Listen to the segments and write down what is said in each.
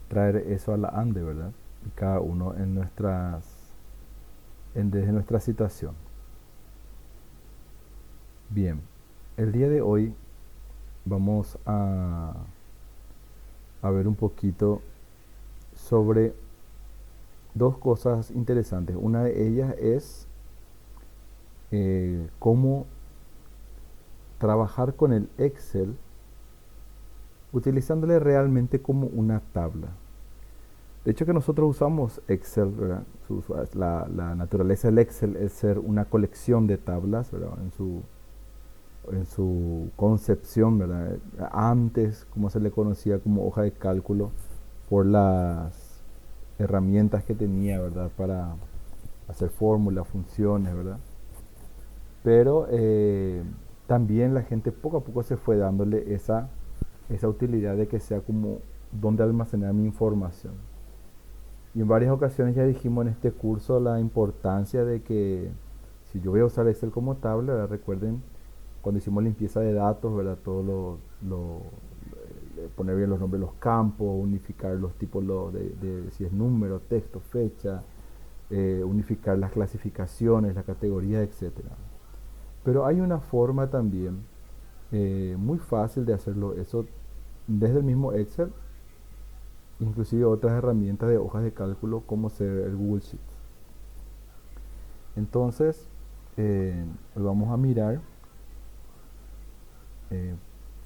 traer eso a la ande, ¿verdad? Y cada uno desde nuestra situación. Bien, el día de hoy vamos a ver un poquito sobre dos cosas interesantes. Una de ellas es cómo trabajar con el Excel utilizándole realmente como una tabla. De hecho que nosotros usamos Excel, ¿verdad? La naturaleza del Excel es ser una colección de tablas, ¿verdad? En su concepción, ¿verdad? Antes, como se le conocía como hoja de cálculo, por las herramientas que tenía, ¿verdad? Para hacer fórmulas, funciones, ¿verdad? Pero también la gente poco a poco se fue dándole esa utilidad de que sea como donde almacenar mi información. Y en varias ocasiones ya dijimos en este curso la importancia de que si yo voy a usar Excel como tabla, ¿verdad? Recuerden cuando hicimos limpieza de datos, ¿verdad? Poner bien los nombres de los campos, unificar los tipos de si es número, texto, fecha, unificar las clasificaciones, las categorías, etcétera. Pero hay una forma también muy fácil de hacerlo eso desde el mismo Excel, inclusive otras herramientas de hojas de cálculo como ser el Google Sheets. Entonces, hoy vamos a mirar, eh,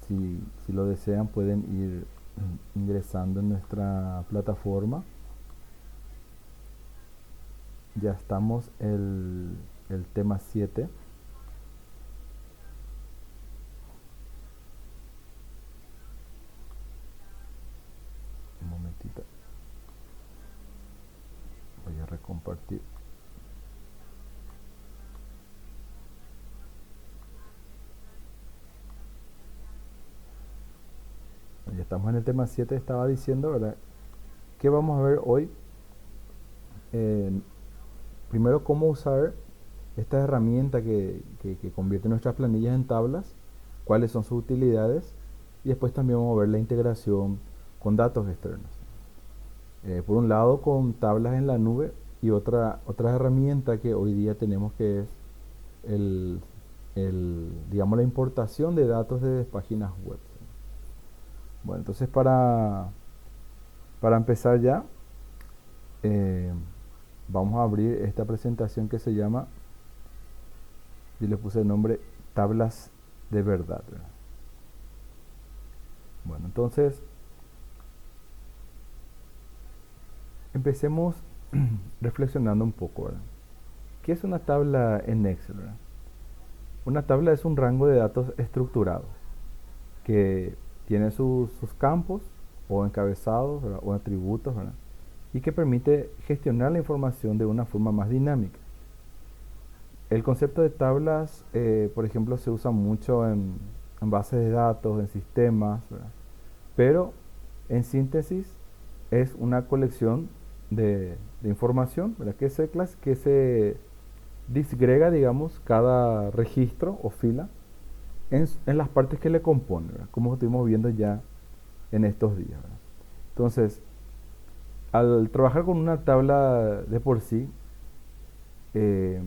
si lo desean pueden ir ingresando en nuestra plataforma. Ya estamos el tema 7. Un momentito, voy a recompartir. Ya estamos en el tema 7, estaba diciendo, ¿verdad? ¿Qué vamos a ver hoy? Eh, Primero, cómo usar esta herramienta que convierte nuestras planillas en tablas, cuáles son sus utilidades, y después también vamos a ver la integración con datos externos. Por un lado, con tablas en la nube, y otra herramienta que hoy día tenemos, que es el, digamos, la importación de datos de páginas web. Bueno, entonces para empezar ya, eh, vamos a abrir esta presentación que se llama, yo le puse el nombre tablas de verdad, ¿verdad? Bueno, entonces empecemos reflexionando un poco, ¿verdad? ¿Qué es una tabla en Excel, ¿verdad? Una tabla es un rango de datos estructurados que tiene sus campos o encabezados, ¿verdad? O atributos, ¿verdad? Y que permite gestionar la información de una forma más dinámica. El concepto de tablas, por ejemplo, se usa mucho en bases de datos, en sistemas, ¿verdad? Pero en síntesis es una colección de información, ¿verdad? Que se disgrega, digamos, cada registro o fila en las partes que le componen, ¿verdad? Como estuvimos viendo ya en estos días, ¿verdad? Entonces, al trabajar con una tabla de por sí, eh,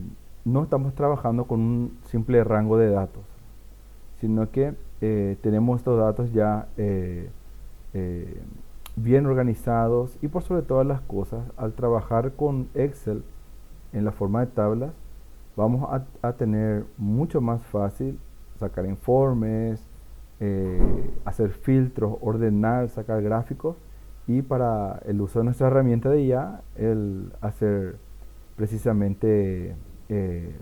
no estamos trabajando con un simple rango de datos, sino que tenemos estos datos ya eh, bien organizados, y por sobre todas las cosas, al trabajar con Excel en la forma de tablas, vamos a tener mucho más fácil sacar informes, hacer filtros, ordenar, sacar gráficos, y para el uso de nuestra herramienta de IA, el hacer precisamente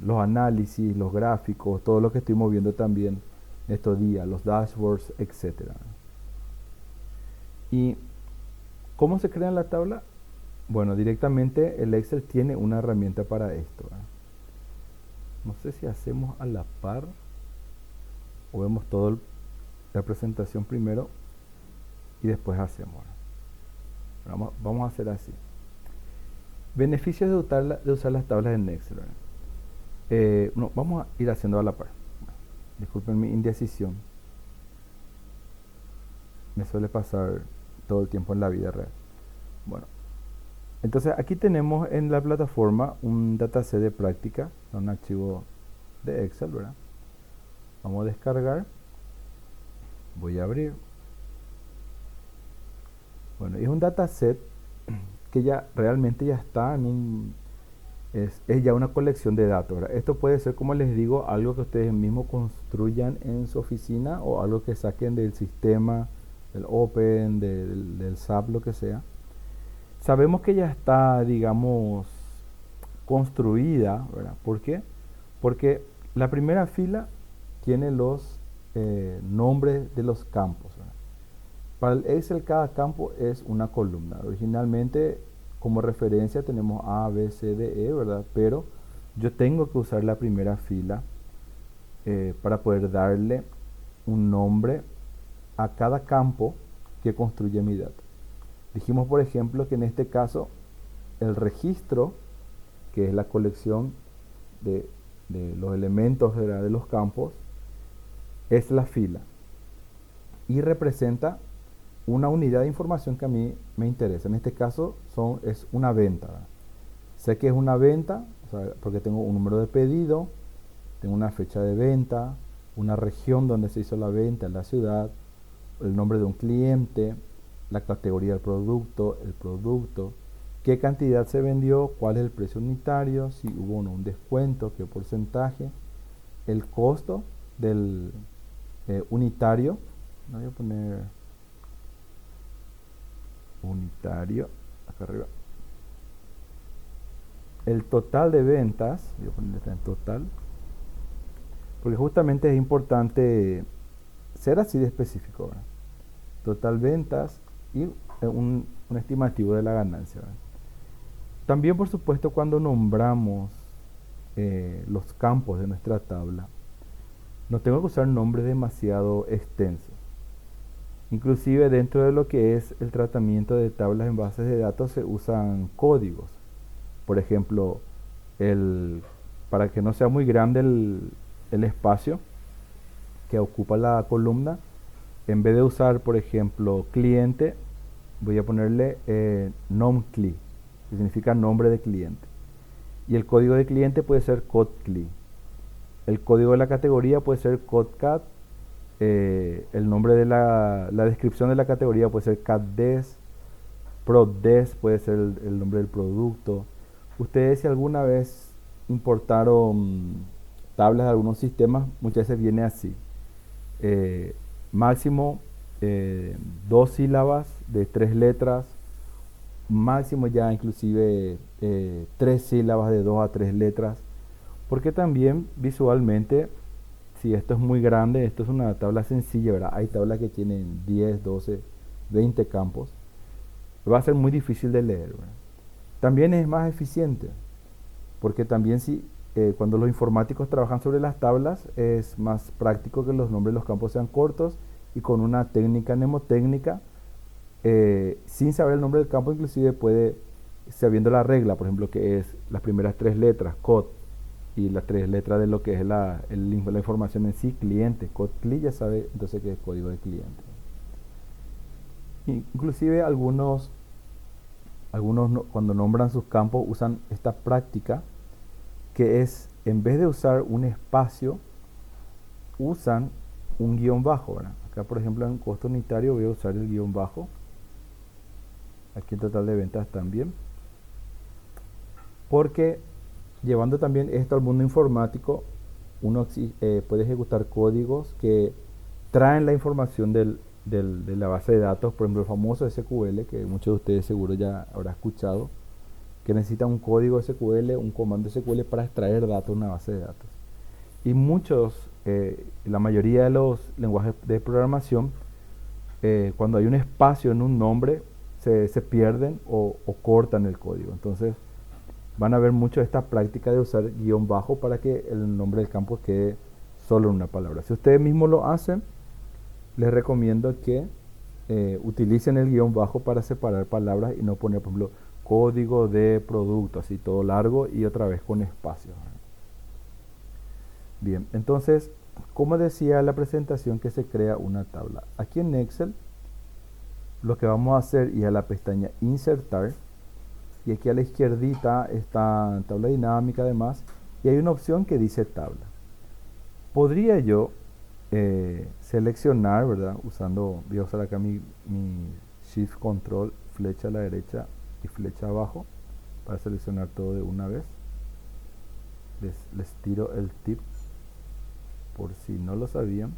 los análisis, los gráficos, todo lo que estuvimos viendo también estos días, los dashboards, etcétera. ¿Y cómo se crea la tabla? Bueno, directamente el Excel tiene una herramienta para esto, ¿verdad? No sé si hacemos a la par o vemos toda la presentación primero y después hacemos, ¿verdad? Vamos a hacer así. Beneficios de usar las tablas en Excel, ¿verdad? No, vamos a ir haciendo a la par. Disculpen mi indecisión. Me suele pasar todo el tiempo en la vida real. Bueno, entonces aquí tenemos en la plataforma un dataset de práctica, un archivo de Excel, ¿verdad? Vamos a descargar, voy a abrir. Bueno, es un dataset que ya realmente ya está en es ya una colección de datos, ¿verdad? Esto puede ser, como les digo, algo que ustedes mismos construyan en su oficina o algo que saquen del sistema, del Open, del SAP, lo que sea. Sabemos que ya está, digamos, construida, ¿verdad? ¿Por qué? Porque la primera fila tiene los nombres de los campos, ¿verdad? Para el Excel cada campo es una columna. Originalmente como referencia tenemos A, B, C, D, E, ¿verdad? Pero yo tengo que usar la primera fila para poder darle un nombre a cada campo que construye mi data. Dijimos, por ejemplo, que en este caso el registro, que es la colección de, de los elementos de los campos, es la fila y representa una unidad de información que a mí me interesa. En este caso es una venta, ¿verdad? Sé que es una venta, o sea, porque tengo un número de pedido, tengo una fecha de venta, una región donde se hizo la venta, la ciudad, el nombre de un cliente, la categoría del producto, el producto, qué cantidad se vendió, cuál es el precio unitario, si hubo o no un descuento, qué porcentaje, el costo del unitario. No voy a poner unitario acá arriba. El total de ventas, voy a poner en total, porque justamente es importante ser así de específico, ¿verdad? Total ventas y un estimativo de la ganancia, ¿verdad? También, por supuesto, cuando nombramos los campos de nuestra tabla, no tengo que usar nombres demasiado extensos. Inclusive dentro de lo que es el tratamiento de tablas en bases de datos se usan códigos. Por ejemplo, para que no sea muy grande el espacio que ocupa la columna, en vez de usar, por ejemplo, cliente, voy a ponerle nom-cli, que significa nombre de cliente. Y el código de cliente puede ser cod-cli. El código de la categoría puede ser cod-cat. El nombre de la descripción de la categoría puede ser cat-des. Prod-des puede ser el nombre del producto. Ustedes, si alguna vez importaron tablas de algunos sistemas, muchas veces viene así. Máximo 2 sílabas de 3 letras, máximo ya inclusive 3 sílabas de 2 a 3 letras, porque también visualmente, si esto es muy grande, esto es una tabla sencilla, ¿verdad? Hay tablas que tienen 10, 12, 20 campos, va a ser muy difícil de leer, ¿verdad? También es más eficiente, porque también cuando los informáticos trabajan sobre las tablas es más práctico que los nombres de los campos sean cortos y con una técnica mnemotécnica, sin saber el nombre del campo, inclusive puede, sabiendo la regla, por ejemplo, que es las primeras 3 letras, code, y las 3 letras de lo que es la información en sí, cliente, code cli, ya sabe entonces que es código de cliente. Inclusive algunos cuando nombran sus campos usan esta práctica que es, en vez de usar un espacio, usan un guión bajo, ¿verdad? Acá, por ejemplo, en costo unitario voy a usar el guión bajo. Aquí en total de ventas también. Porque llevando también esto al mundo informático, uno puede ejecutar códigos que traen la información de la base de datos, por ejemplo, el famoso SQL, que muchos de ustedes seguro ya habrán escuchado, que necesita un código SQL, un comando SQL para extraer datos de una base de datos. Y la mayoría de los lenguajes de programación, cuando hay un espacio en un nombre, se pierden o cortan el código. Entonces, van a ver mucho esta práctica de usar guión bajo para que el nombre del campo quede solo en una palabra. Si ustedes mismos lo hacen, les recomiendo que utilicen el guión bajo para separar palabras y no poner, por ejemplo, código de producto, así todo largo y otra vez con espacio. Bien, entonces, como decía la presentación, que se crea una tabla. Aquí en Excel, lo que vamos a hacer es a la pestaña insertar, y aquí a la izquierdita está tabla dinámica además, y hay una opción que dice tabla. Podría yo seleccionar, ¿verdad? Voy a usar acá mi Shift Control, flecha a la derecha y flecha abajo para seleccionar todo de una vez. Les tiro el tip por si no lo sabían.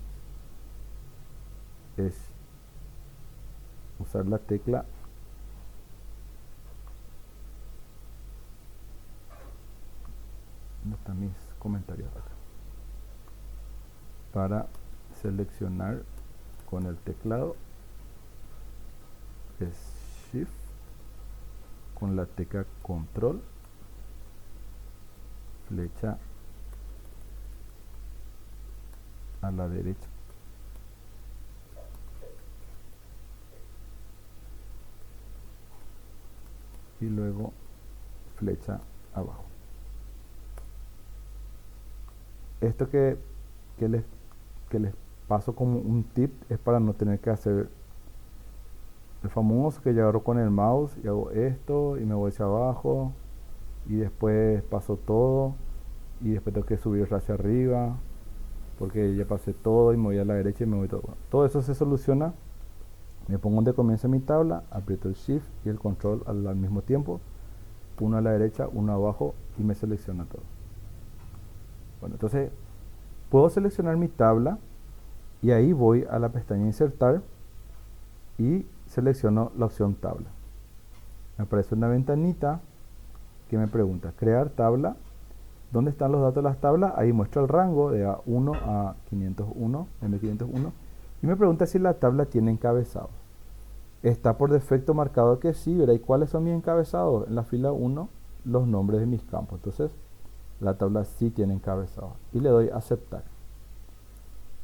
Es usar la tecla ¿dónde están mis comentarios acá? Para seleccionar con el teclado es Shift con la tecla Control, flecha a la derecha y luego flecha abajo. Esto que les paso como un tip es para no tener que hacer el famoso que yo agarro con el mouse y hago esto y me voy hacia abajo y después paso todo y después tengo que subir hacia arriba porque ya pasé todo y me voy a la derecha y me voy todo. Bueno, todo eso se soluciona. Me pongo donde comienza mi tabla, aprieto el Shift y el Control al mismo tiempo, uno a la derecha, uno abajo y me selecciona todo. Bueno, entonces puedo seleccionar mi tabla y ahí voy a la pestaña insertar y selecciono la opción tabla. Me aparece una ventanita que me pregunta crear tabla. ¿Dónde están los datos de las tablas? Ahí muestra el rango de A1 a 501, M501, y me pregunta si la tabla tiene encabezados. Está por defecto marcado que sí, ¿verdad? ¿Y cuáles son mis encabezados? En la fila 1, los nombres de mis campos. Entonces, la tabla sí tiene encabezados. Y le doy a aceptar.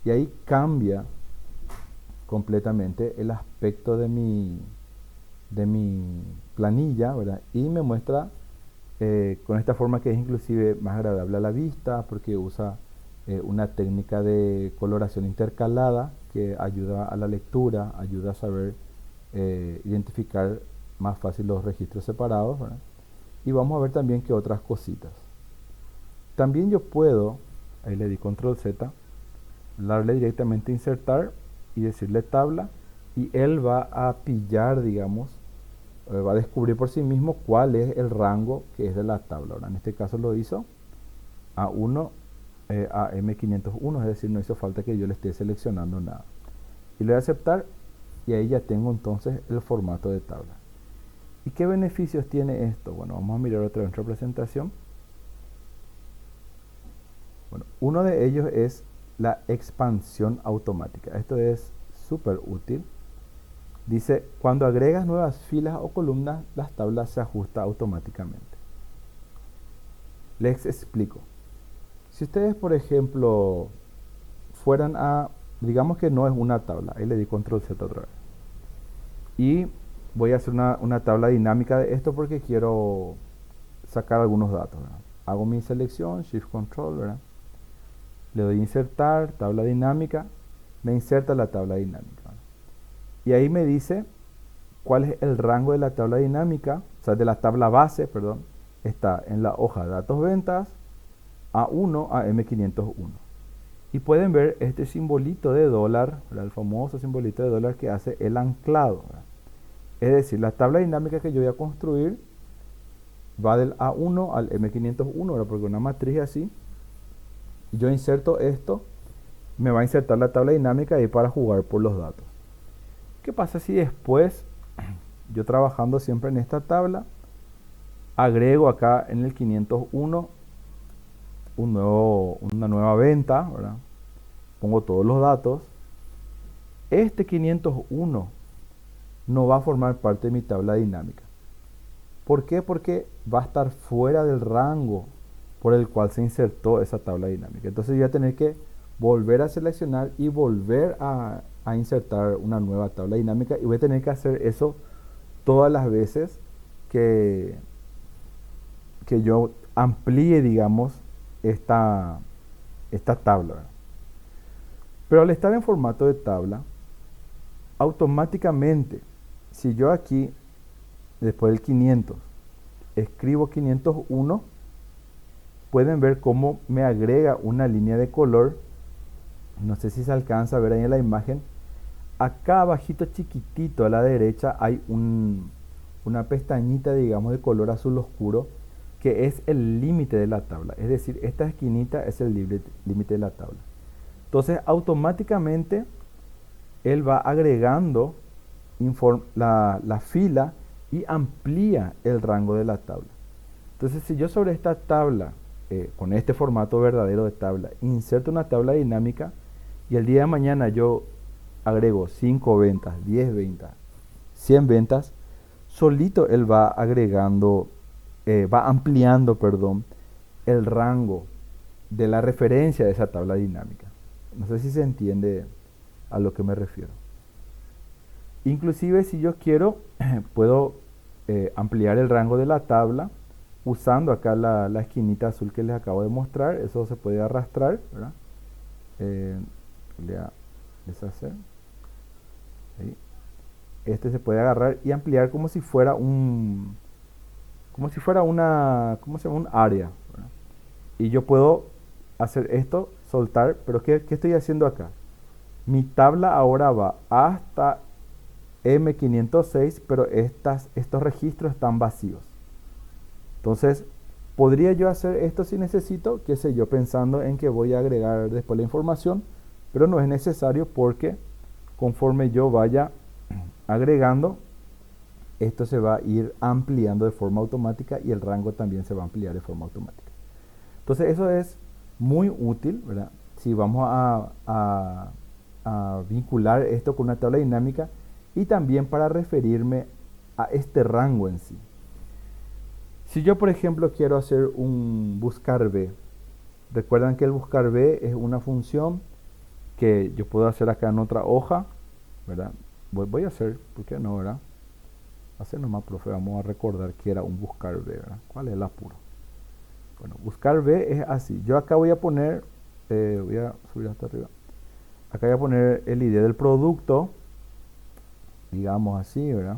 Y ahí cambia completamente el aspecto de mi planilla, ¿verdad? Y me muestra con esta forma que es inclusive más agradable a la vista porque usa una técnica de coloración intercalada que ayuda a la lectura, ayuda a saber identificar más fácil los registros separados, ¿verdad? Y vamos a ver también que otras cositas. También yo puedo, ahí le di control Z, darle directamente a insertar y decirle tabla y él va a pillar, digamos, va a descubrir por sí mismo cuál es el rango que es de la tabla. Ahora, en este caso lo hizo A1 a M501, es decir, no hizo falta que yo le esté seleccionando nada. Y le voy a aceptar y ahí ya tengo entonces el formato de tabla. ¿Y qué beneficios tiene esto? Bueno, vamos a mirar otra vez nuestra presentación. Bueno, uno de ellos es la expansión automática. Esto es súper útil. Dice, cuando agregas nuevas filas o columnas, las tablas se ajustan automáticamente. Les explico. Si ustedes, por ejemplo, fueran a, digamos que no es una tabla, ahí le di control Z otra vez. Y voy a hacer una tabla dinámica de esto porque quiero sacar algunos datos, ¿verdad? Hago mi selección, Shift Control, ¿verdad? Le doy insertar, tabla dinámica, me inserta la tabla dinámica, ¿verdad? Y ahí me dice cuál es el rango de la tabla dinámica, o sea, de la tabla base, perdón, está en la hoja de datos ventas A1 a M501. Y pueden ver este simbolito de dólar, ¿verdad? El famoso simbolito de dólar que hace el anclado, ¿verdad? Es decir, la tabla dinámica que yo voy a construir va del A1 al M501, ¿verdad? Porque una matriz así, yo inserto esto, me va a insertar la tabla dinámica ahí para jugar por los datos. ¿Qué pasa si después, yo trabajando siempre en esta tabla, agrego acá en el 501 una nueva venta, ¿verdad? Pongo todos los datos. Este 501 no va a formar parte de mi tabla dinámica. ¿Por qué? Porque va a estar fuera del rango por el cual se insertó esa tabla dinámica. Entonces yo voy a tener que volver a seleccionar y volver a insertar una nueva tabla dinámica y voy a tener que hacer eso todas las veces que yo amplíe, digamos, esta tabla, ¿verdad? Pero al estar en formato de tabla, automáticamente si yo aquí, después del 500, escribo 501, pueden ver cómo me agrega una línea de color. No sé si se alcanza a ver ahí en la imagen. Acá abajito chiquitito a la derecha hay una pestañita, digamos, de color azul oscuro, que es el límite de la tabla. Es decir, esta esquinita es el límite de la tabla. Entonces, automáticamente, él va agregando la fila y amplía el rango de la tabla. Entonces, si yo sobre esta tabla, con este formato verdadero de tabla, inserto una tabla dinámica y el día de mañana yo agrego 5 ventas, 10 ventas, 100 ventas, solito él va agregando, va ampliando, perdón, el rango de la referencia de esa tabla dinámica. No sé si se entiende a lo que me refiero. Inclusive si yo quiero, puedo ampliar el rango de la tabla usando acá la esquinita azul que les acabo de mostrar. Eso se puede arrastrar, ¿verdad? Voy a deshacer. Ahí. Este se puede agarrar y ampliar como si fuera un, como si fuera una, ¿cómo se llama? Un área, ¿verdad? Y yo puedo hacer esto, soltar, pero ¿qué estoy haciendo acá? Mi tabla ahora va hasta M506, pero estos registros están vacíos. Entonces, ¿podría yo hacer esto si necesito? Qué sé yo, pensando en que voy a agregar después la información, pero no es necesario porque conforme yo vaya agregando, esto se va a ir ampliando de forma automática y el rango también se va a ampliar de forma automática. Entonces, eso es muy útil, ¿verdad? Si vamos a vincular esto con una tabla dinámica y también para referirme a este rango en sí. Si yo, por ejemplo, quiero hacer un buscar B, recuerdan que el buscar B es una función que yo puedo hacer acá en otra hoja, ¿verdad? Voy a hacer, ¿por qué no, verdad? Hacer nomás, profe, vamos a recordar que era un buscar B, ¿verdad? ¿Cuál es el apuro? Bueno, buscar B es así. Yo acá voy a poner, voy a subir hasta arriba. Acá voy a poner el ID del producto, digamos así, ¿verdad?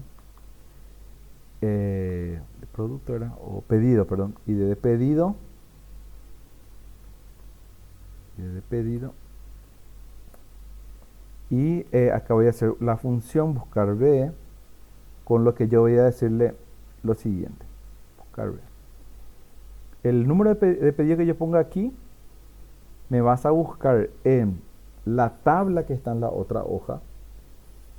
Producto era, o pedido, perdón, ID de pedido, y acá voy a hacer la función buscar B, con lo que yo voy a decirle lo siguiente, buscar B. El número de pedido que yo ponga aquí, me vas a buscar en la tabla que está en la otra hoja,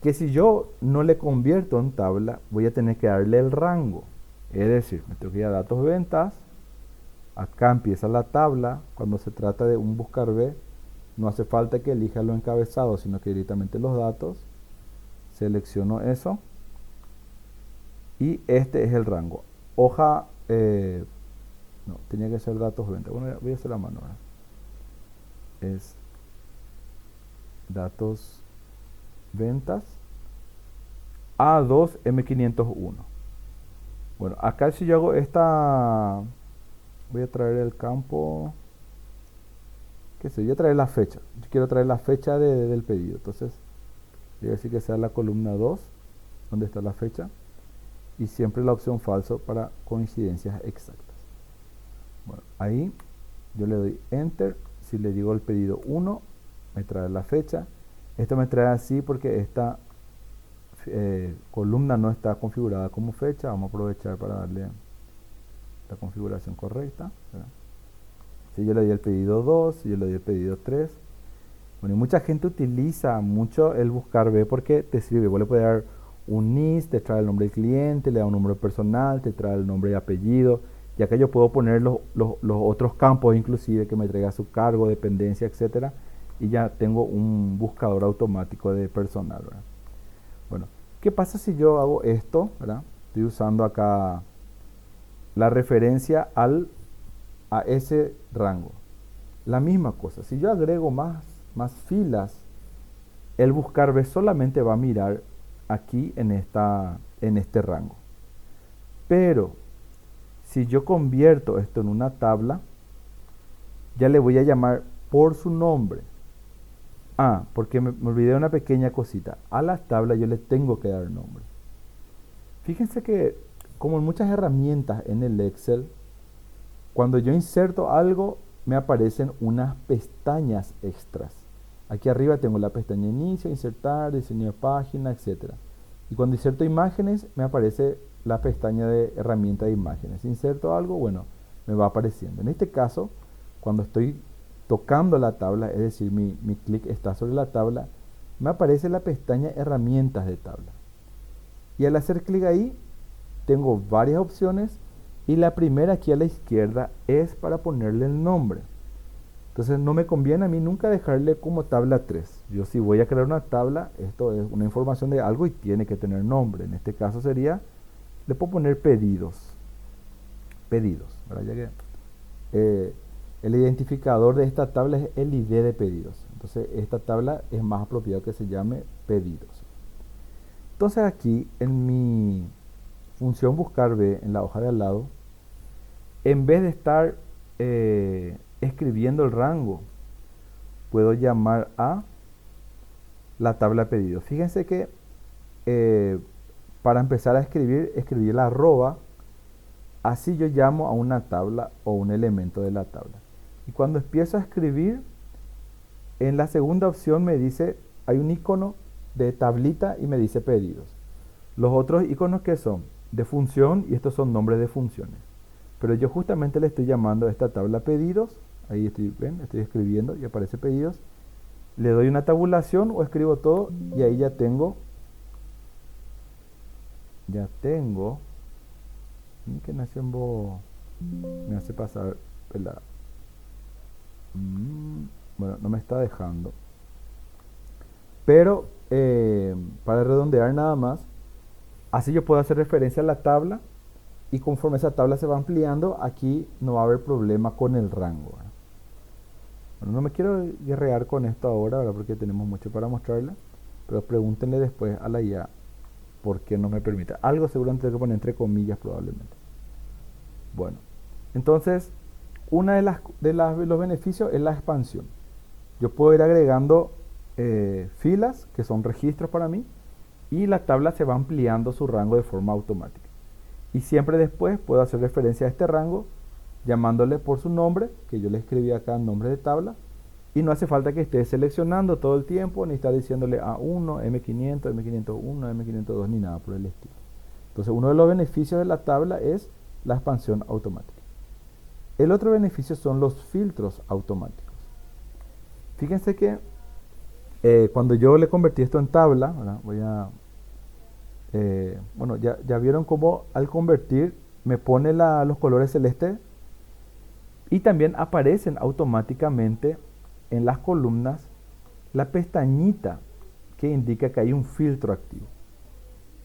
que si yo no le convierto en tabla, voy a tener que darle el rango. Es decir, me tengo que ir a datos ventas, acá empieza la tabla. Cuando se trata de un buscar B, no hace falta que elija lo encabezado, sino que directamente los datos, selecciono eso, y este es el rango. Hoja, no, tenía que ser datos ventas. Bueno, voy a hacer la mano ahora. Es datos ventas A2 M501. Bueno, acá si yo hago esta, voy a traer el campo, qué sé, voy a traer la fecha. Yo quiero traer la fecha del pedido. Entonces, voy a decir que sea la columna 2, donde está la fecha, y siempre la opción falso para coincidencias exactas. Bueno, ahí yo le doy enter. Si le digo el pedido 1, me trae la fecha. Esto me trae así porque esta columna no está configurada como fecha. Vamos a aprovechar para darle la configuración correcta, ¿verdad? Si yo le doy el pedido 2, si yo le doy el pedido 3. Bueno, y mucha gente utiliza mucho el buscar B porque te sirve. Vos le puedes dar un NIS, te trae el nombre del cliente, le da un número personal, te trae el nombre y apellido. Y acá yo puedo poner los otros campos inclusive que me traiga su cargo, dependencia, etcétera. Y ya tengo un buscador automático de personal, ¿verdad? Bueno, ¿qué pasa si yo hago esto, ¿verdad? Estoy usando acá la referencia a ese rango. La misma cosa, si yo agrego más filas, el buscar B solamente va a mirar aquí en este rango. Pero si yo convierto esto en una tabla, ya le voy a llamar por su nombre. Porque me olvidé una pequeña cosita. A las tablas yo le tengo que dar nombre. Fíjense que como en muchas herramientas en el Excel, cuando yo inserto algo, me aparecen unas pestañas extras. Aquí arriba tengo la pestaña inicio, insertar, diseño de página, etcétera. Y cuando inserto imágenes, me aparece la pestaña de herramienta de imágenes. Si inserto algo, bueno, me va apareciendo. En este caso, cuando estoy tocando la tabla, es decir, mi clic está sobre la tabla, me aparece la pestaña herramientas de tabla. Y al hacer clic ahí, tengo varias opciones y la primera aquí a la izquierda es para ponerle el nombre. Entonces no me conviene a mí nunca dejarle como tabla 3. Yo si voy a crear una tabla, esto es una información de algo y tiene que tener nombre. En este caso sería, le puedo poner pedidos. Pedidos, ¿verdad? Ya que el identificador de esta tabla es el ID de pedidos. Entonces esta tabla es más apropiado que se llame pedidos. Entonces aquí en mi función buscar B en la hoja de al lado, en vez de estar escribiendo el rango, puedo llamar a la tabla de pedidos. Fíjense que para empezar a escribir la arroba, así yo llamo a una tabla o un elemento de la tabla. Y cuando empiezo a escribir, en la segunda opción me dice, hay un icono de tablita y me dice pedidos. Los otros iconos que son de función y estos son nombres de funciones. Pero yo justamente le estoy llamando a esta tabla pedidos. Ahí estoy, ven, estoy escribiendo y aparece pedidos. Le doy una tabulación o escribo todo y ahí ya tengo, que nació en bo, me hace pasar pelada. Bueno, no me está dejando. Pero para redondear nada más, así yo puedo hacer referencia a la tabla y conforme esa tabla se va ampliando, aquí no va a haber problema con el rango, ¿verdad? Bueno, no me quiero guerrear con esto ahora, ¿verdad? Porque tenemos mucho para mostrarle, pero pregúntenle después a la IA por qué no me permite. Algo seguramente tengo que poner entre comillas probablemente. Bueno, entonces, una de los beneficios es la expansión. Yo puedo ir agregando filas, que son registros para mí, y la tabla se va ampliando su rango de forma automática. Y siempre después puedo hacer referencia a este rango llamándole por su nombre, que yo le escribí acá nombre de tabla, y no hace falta que esté seleccionando todo el tiempo, ni estar diciéndole A1, M500, M501, M502, ni nada por el estilo. Entonces uno de los beneficios de la tabla es la expansión automática. El otro beneficio son los filtros automáticos. Fíjense que cuando yo le convertí esto en tabla, ¿verdad? Bueno, ya vieron cómo al convertir me pone los colores celestes y también aparecen automáticamente en las columnas la pestañita que indica que hay un filtro activo.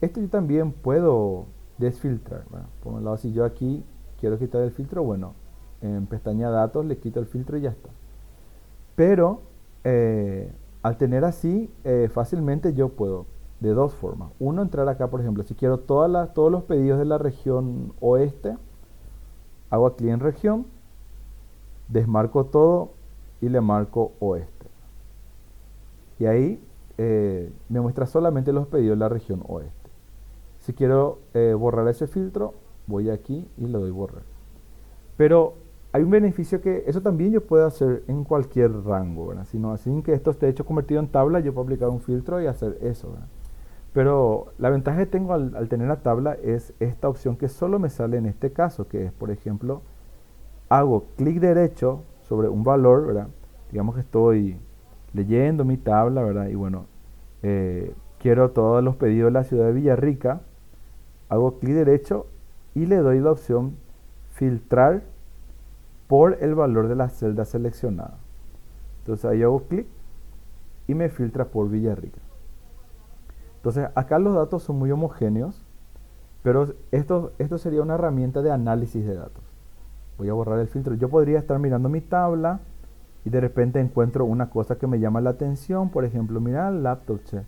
Esto yo también puedo desfiltrar, ¿verdad? Por un lado, si yo aquí quiero quitar el filtro, bueno, en pestaña datos le quito el filtro y ya está. Pero al tener así, fácilmente yo puedo, de dos formas. Uno, entrar acá, por ejemplo, si quiero todos los pedidos de la región oeste, hago clic en región, desmarco todo y le marco oeste. Y ahí me muestra solamente los pedidos de la región oeste. Si quiero borrar ese filtro, voy aquí y le doy borrar. Pero hay un beneficio que eso también yo puedo hacer en cualquier rango, ¿verdad? Sino así que esto esté hecho convertido en tabla, yo puedo aplicar un filtro y hacer eso, ¿verdad? Pero la ventaja que tengo al tener la tabla es esta opción que solo me sale en este caso, que es, por ejemplo, hago clic derecho sobre un valor, ¿verdad? Digamos que estoy leyendo mi tabla, ¿verdad? Y bueno, quiero todos los pedidos de la ciudad de Villarrica, hago clic derecho y le doy la opción filtrar por el valor de la celda seleccionada. Entonces ahí hago clic y me filtra por Villarrica. Entonces acá los datos son muy homogéneos, pero esto sería una herramienta de análisis de datos. Voy a borrar el filtro. Yo podría estar mirando mi tabla y de repente encuentro una cosa que me llama la atención. Por ejemplo, mira el laptop, che.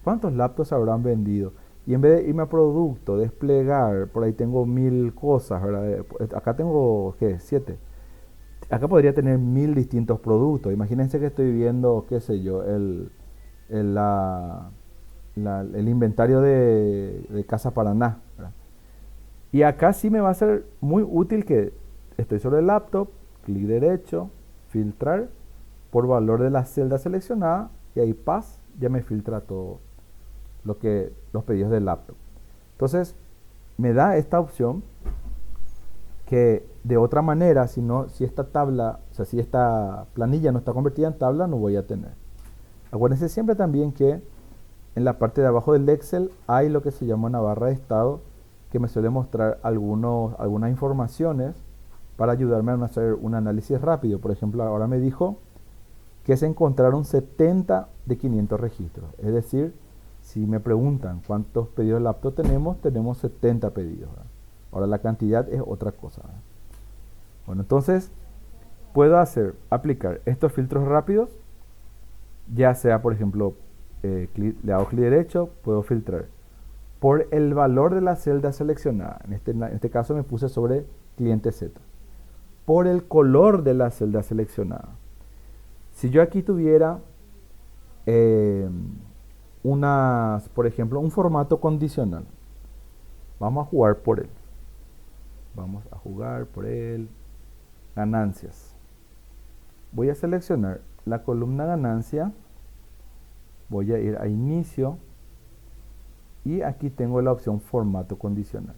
¿Cuántos laptops habrán vendido? Y en vez de irme a producto, desplegar, por ahí tengo 1000 cosas, ¿verdad? Acá tengo, ¿qué? 7. Acá podría tener 1000 distintos productos. Imagínense que estoy viendo, qué sé yo, el inventario de Casa Paraná, ¿verdad? Y acá sí me va a ser muy útil que estoy sobre el laptop, clic derecho, filtrar por valor de la celda seleccionada y ahí ya me filtra todo los pedidos del laptop. Entonces me da esta opción que de otra manera, si esta tabla, o sea, si esta planilla no está convertida en tabla, no voy a tener. Acuérdense siempre también que en la parte de abajo del Excel hay lo que se llama una barra de estado que me suele mostrar algunas informaciones para ayudarme a hacer un análisis rápido. Por ejemplo, ahora me dijo que se encontraron 70 de 500 registros. Es decir, si me preguntan cuántos pedidos de laptop tenemos 70 pedidos, ¿verdad? Ahora la cantidad es otra cosa, ¿verdad? Bueno, entonces puedo aplicar estos filtros rápidos, ya sea, por ejemplo, le hago clic derecho, puedo filtrar por el valor de la celda seleccionada. En este caso me puse sobre cliente Z. Por el color de la celda seleccionada. Si yo aquí tuviera por ejemplo, un formato condicional, vamos a jugar por él. Vamos a jugar por él. Ganancias. Voy a seleccionar la columna ganancia. Voy a ir a inicio. Y aquí tengo la opción formato condicional.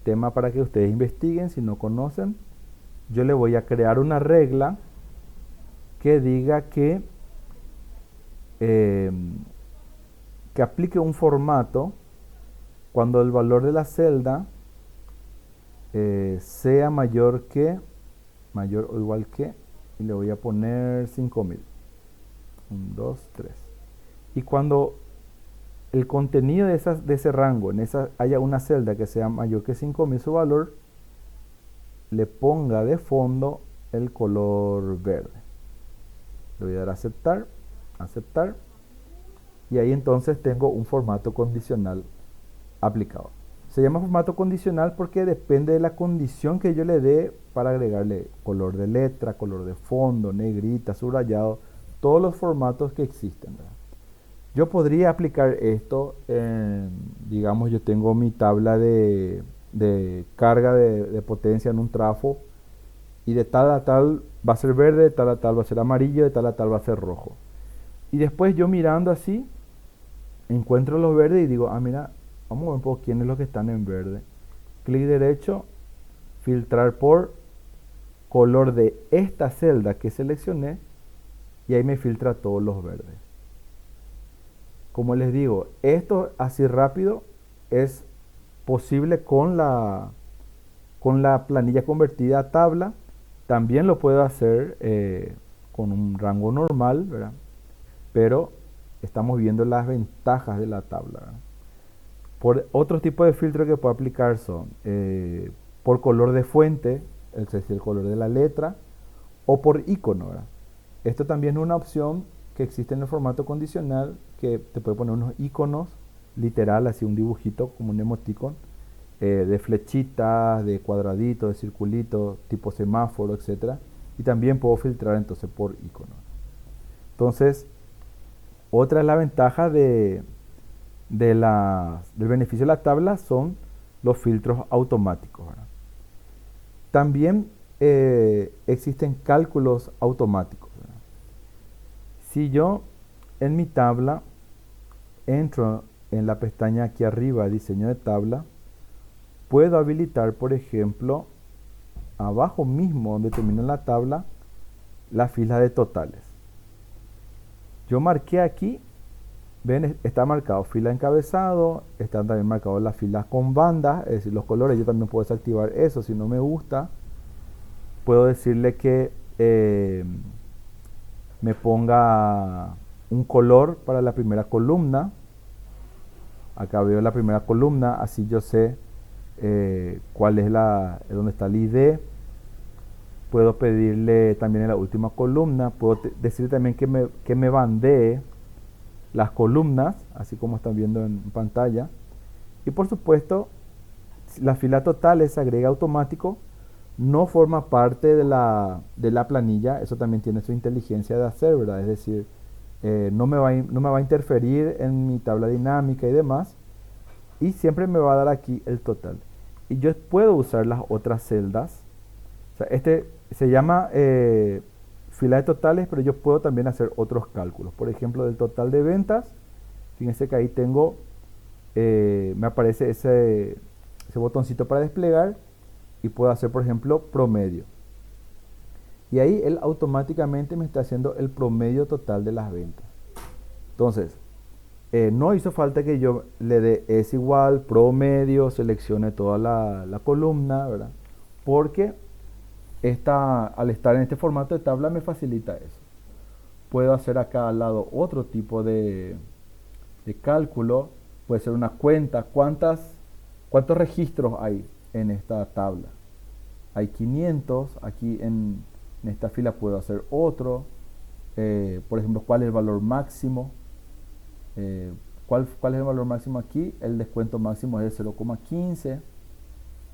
Tema para que ustedes investiguen si no conocen. Yo le voy a crear una regla que diga que aplique un formato cuando el valor de la celda sea mayor o igual que, y le voy a poner 5000. 1, 2, 3. Y cuando el contenido de ese rango, haya una celda que sea mayor que 5000 su valor, le ponga de fondo el color verde. Le voy a dar a aceptar, aceptar, y ahí entonces tengo un formato condicional aplicado. Se llama formato condicional porque depende de la condición que yo le dé para agregarle color de letra, color de fondo, negrita, subrayado, todos los formatos que existen, ¿verdad? Yo podría aplicar esto, digamos, yo tengo mi tabla de carga de potencia en un trafo y de tal a tal va a ser verde, de tal a tal va a ser amarillo, de tal a tal va a ser rojo. Y después yo mirando así, encuentro los verdes y digo, mira, vamos a ver un poco quiénes los que están en verde. Clic derecho, filtrar por color de esta celda que seleccioné y ahí me filtra todos los verdes. Como les digo, esto así rápido es posible con la planilla convertida a tabla. También lo puedo hacer con un rango normal, ¿verdad? Pero estamos viendo las ventajas de la tabla, ¿verdad? Por otro tipo de filtro que puedo aplicar son por color de fuente, es decir, el color de la letra, o por icono, ¿verdad? Esto también es una opción que existe en el formato condicional, que te puede poner unos iconos, literal, así un dibujito como un emoticon, de flechitas, de cuadraditos, de circulitos, tipo semáforo, etc. Y también puedo filtrar entonces por icono. Entonces, otra de las ventajas del beneficio de la tabla son los filtros automáticos, ¿verdad? También existen cálculos automáticos, ¿verdad? Si yo en mi tabla entro en la pestaña aquí arriba, diseño de tabla, puedo habilitar, por ejemplo, abajo mismo donde termina la tabla, la fila de totales. Yo marqué aquí, ven, está marcado fila encabezado, están también marcados las filas con bandas, es decir, los colores. Yo también puedo desactivar eso si no me gusta. Puedo decirle que me ponga un color para la primera columna. Acá veo la primera columna, así yo sé cuál es dónde está el ID. Puedo pedirle también en la última columna, puedo decir también que me bandee las columnas, así como están viendo en pantalla. Y por supuesto, la fila total se agrega automático, no forma parte de la planilla. Eso también tiene su inteligencia de hacer, ¿verdad? Es decir, no me va a interferir en mi tabla dinámica y demás, y siempre me va a dar aquí el total. y yo puedo usar las otras celdas. O sea, este se llama fila de totales, pero yo puedo también hacer otros cálculos. Por ejemplo, del total de ventas, fíjense que ahí tengo, me aparece ese botoncito para desplegar y puedo hacer, por ejemplo, promedio. Y ahí él automáticamente me está haciendo el promedio total de las ventas. Entonces, no hizo falta que yo le dé es igual, promedio, seleccione toda la columna, ¿verdad? Porque al estar en este formato de tabla me facilita eso. Puedo hacer acá al lado otro tipo de cálculo. Puede ser una cuenta. ¿Cuántos registros hay en esta tabla? Hay 500. Aquí en esta fila puedo hacer otro. Por ejemplo, ¿cuál es el valor máximo? ¿Cuál es el valor máximo aquí? El descuento máximo es de 0,15.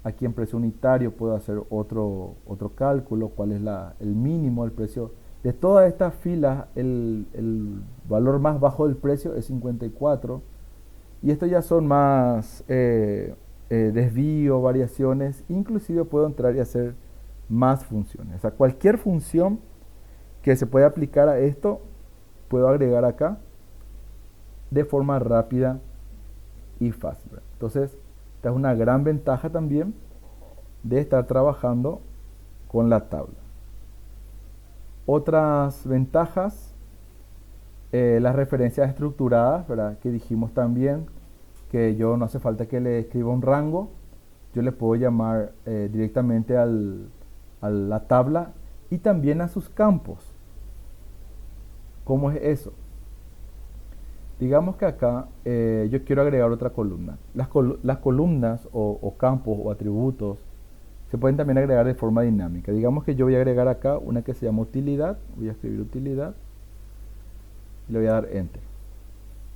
Aquí en precio unitario puedo hacer otro cálculo. ¿Cuál es el mínimo, el precio? De todas estas filas, el valor más bajo del precio es 54. Y estos ya son más desvío, variaciones. Inclusive puedo entrar y hacer más funciones. O sea, cualquier función que se pueda aplicar a esto, puedo agregar acá de forma rápida y fácil. Entonces, esta es una gran ventaja también de estar trabajando con la tabla. Otras ventajas, las referencias estructuradas, ¿verdad? Que dijimos también que yo no hace falta que le escriba un rango, yo le puedo llamar directamente a la tabla y también a sus campos. ¿Cómo es eso? Digamos que acá yo quiero agregar otra columna. Las columnas o campos o atributos se pueden también agregar de forma dinámica. Digamos que yo voy a agregar acá una que se llama utilidad. Voy a escribir utilidad y le voy a dar enter.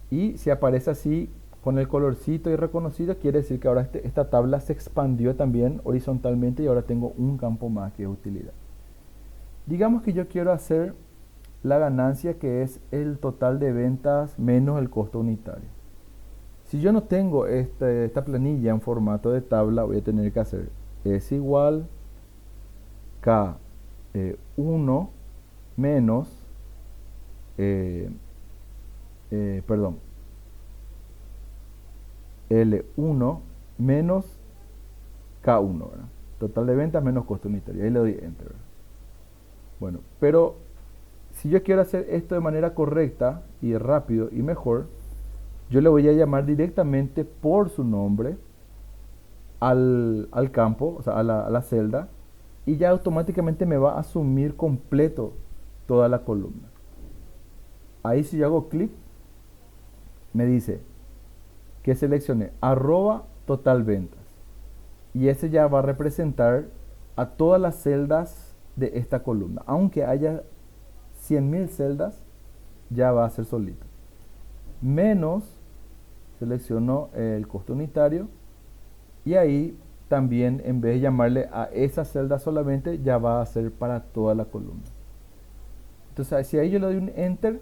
Y si aparece así con el colorcito y reconocido, quiere decir que ahora esta tabla se expandió también horizontalmente y ahora tengo un campo más que es utilidad. Digamos que yo quiero hacer la ganancia, que es el total de ventas menos el costo unitario. Si yo no tengo esta planilla en formato de tabla, voy a tener que hacer es igual K1 menos L1 menos K1, ¿verdad? Total de ventas menos costo unitario. Ahí le doy enter, ¿verdad? Bueno, pero si yo quiero hacer esto de manera correcta y rápido y mejor, yo le voy a llamar directamente por su nombre al campo, o sea, a la celda, y ya automáticamente me va a asumir completo toda la columna. Ahí si yo hago clic, me dice que seleccione @total ventas, y ese ya va a representar a todas las celdas de esta columna. Aunque haya 100.000 celdas, ya va a ser solito. Menos, selecciono el costo unitario, y ahí también, en vez de llamarle a esa celda solamente, ya va a ser para toda la columna. Entonces, si ahí yo le doy un enter,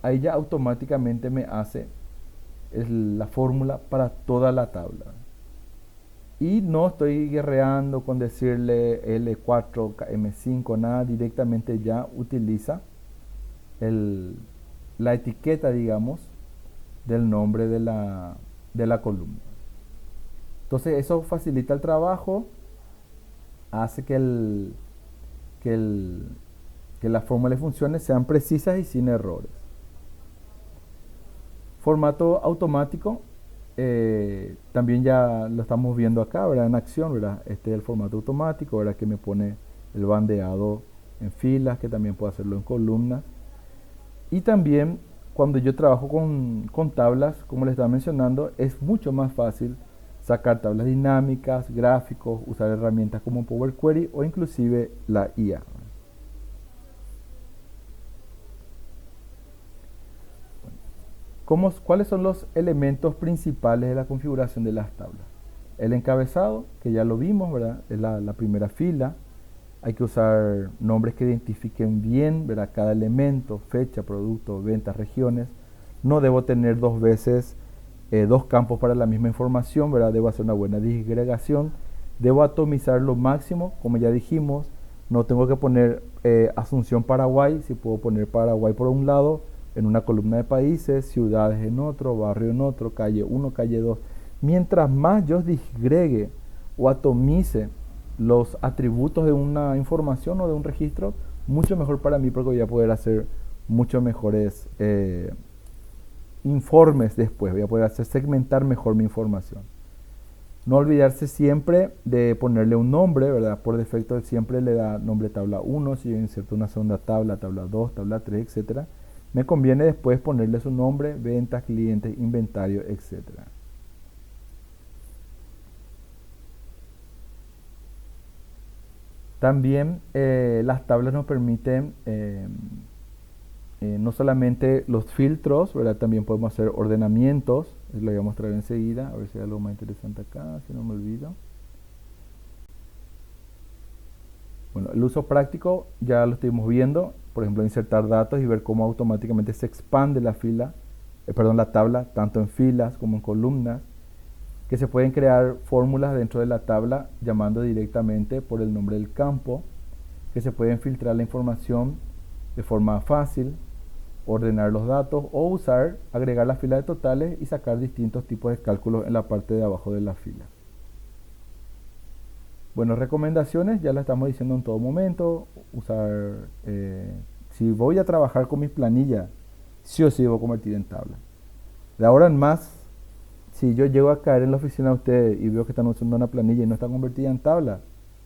ahí ya automáticamente me hace la fórmula para toda la tabla. Y no estoy guerreando con decirle L4, M5, nada, directamente ya utiliza la etiqueta, digamos, del nombre de la columna. Entonces eso facilita el trabajo, hace que las fórmulas de funciones sean precisas y sin errores. Formato automático, también ya lo estamos viendo acá, ¿verdad? En acción, ¿verdad? Este es el formato automático, ¿verdad? Que me pone el bandeado en filas, que también puedo hacerlo en columnas. Y también cuando yo trabajo con tablas, como les estaba mencionando, es mucho más fácil sacar tablas dinámicas, gráficos, usar herramientas como Power Query o inclusive la IA. ¿Cuáles son los elementos principales de la configuración de las tablas? El encabezado, que ya lo vimos, ¿verdad? Es la primera fila. Hay que usar nombres que identifiquen bien, ¿verdad? Cada elemento, fecha, producto, ventas, regiones. No debo tener dos veces dos campos para la misma información, ¿verdad? Debo hacer una buena disgregación, debo atomizar lo máximo, como ya dijimos, no tengo que poner Asunción Paraguay, si puedo poner Paraguay por un lado, en una columna de países, ciudades en otro, barrio en otro, calle 1, calle 2. Mientras más yo disgregue o atomice los atributos de una información o de un registro, mucho mejor para mí porque voy a poder hacer mucho mejores informes después, voy a poder hacer segmentar mejor mi información. No olvidarse siempre de ponerle un nombre, ¿verdad? Por defecto él siempre le da nombre tabla 1, si yo inserto una segunda tabla, tabla 2, tabla 3, etc. Me conviene después ponerle su nombre, ventas, clientes, inventario, etc. También las tablas nos permiten no solamente los filtros, ¿verdad? También podemos hacer ordenamientos, lo voy a mostrar enseguida, a ver si hay algo más interesante acá, si no me olvido. Bueno, el uso práctico ya lo estuvimos viendo, por ejemplo, insertar datos y ver cómo automáticamente se expande la fila, la tabla, tanto en filas como en columnas, que se pueden crear fórmulas dentro de la tabla llamando directamente por el nombre del campo, que se pueden filtrar la información de forma fácil, ordenar los datos o usar, agregar la fila de totales y sacar distintos tipos de cálculos en la parte de abajo de la fila. Bueno, recomendaciones, ya las estamos diciendo en todo momento, usar, si voy a trabajar con mis planillas, sí o sí debo convertir en tabla. De ahora en más, si yo llego a caer en la oficina de ustedes y veo que están usando una planilla y no está convertida en tabla,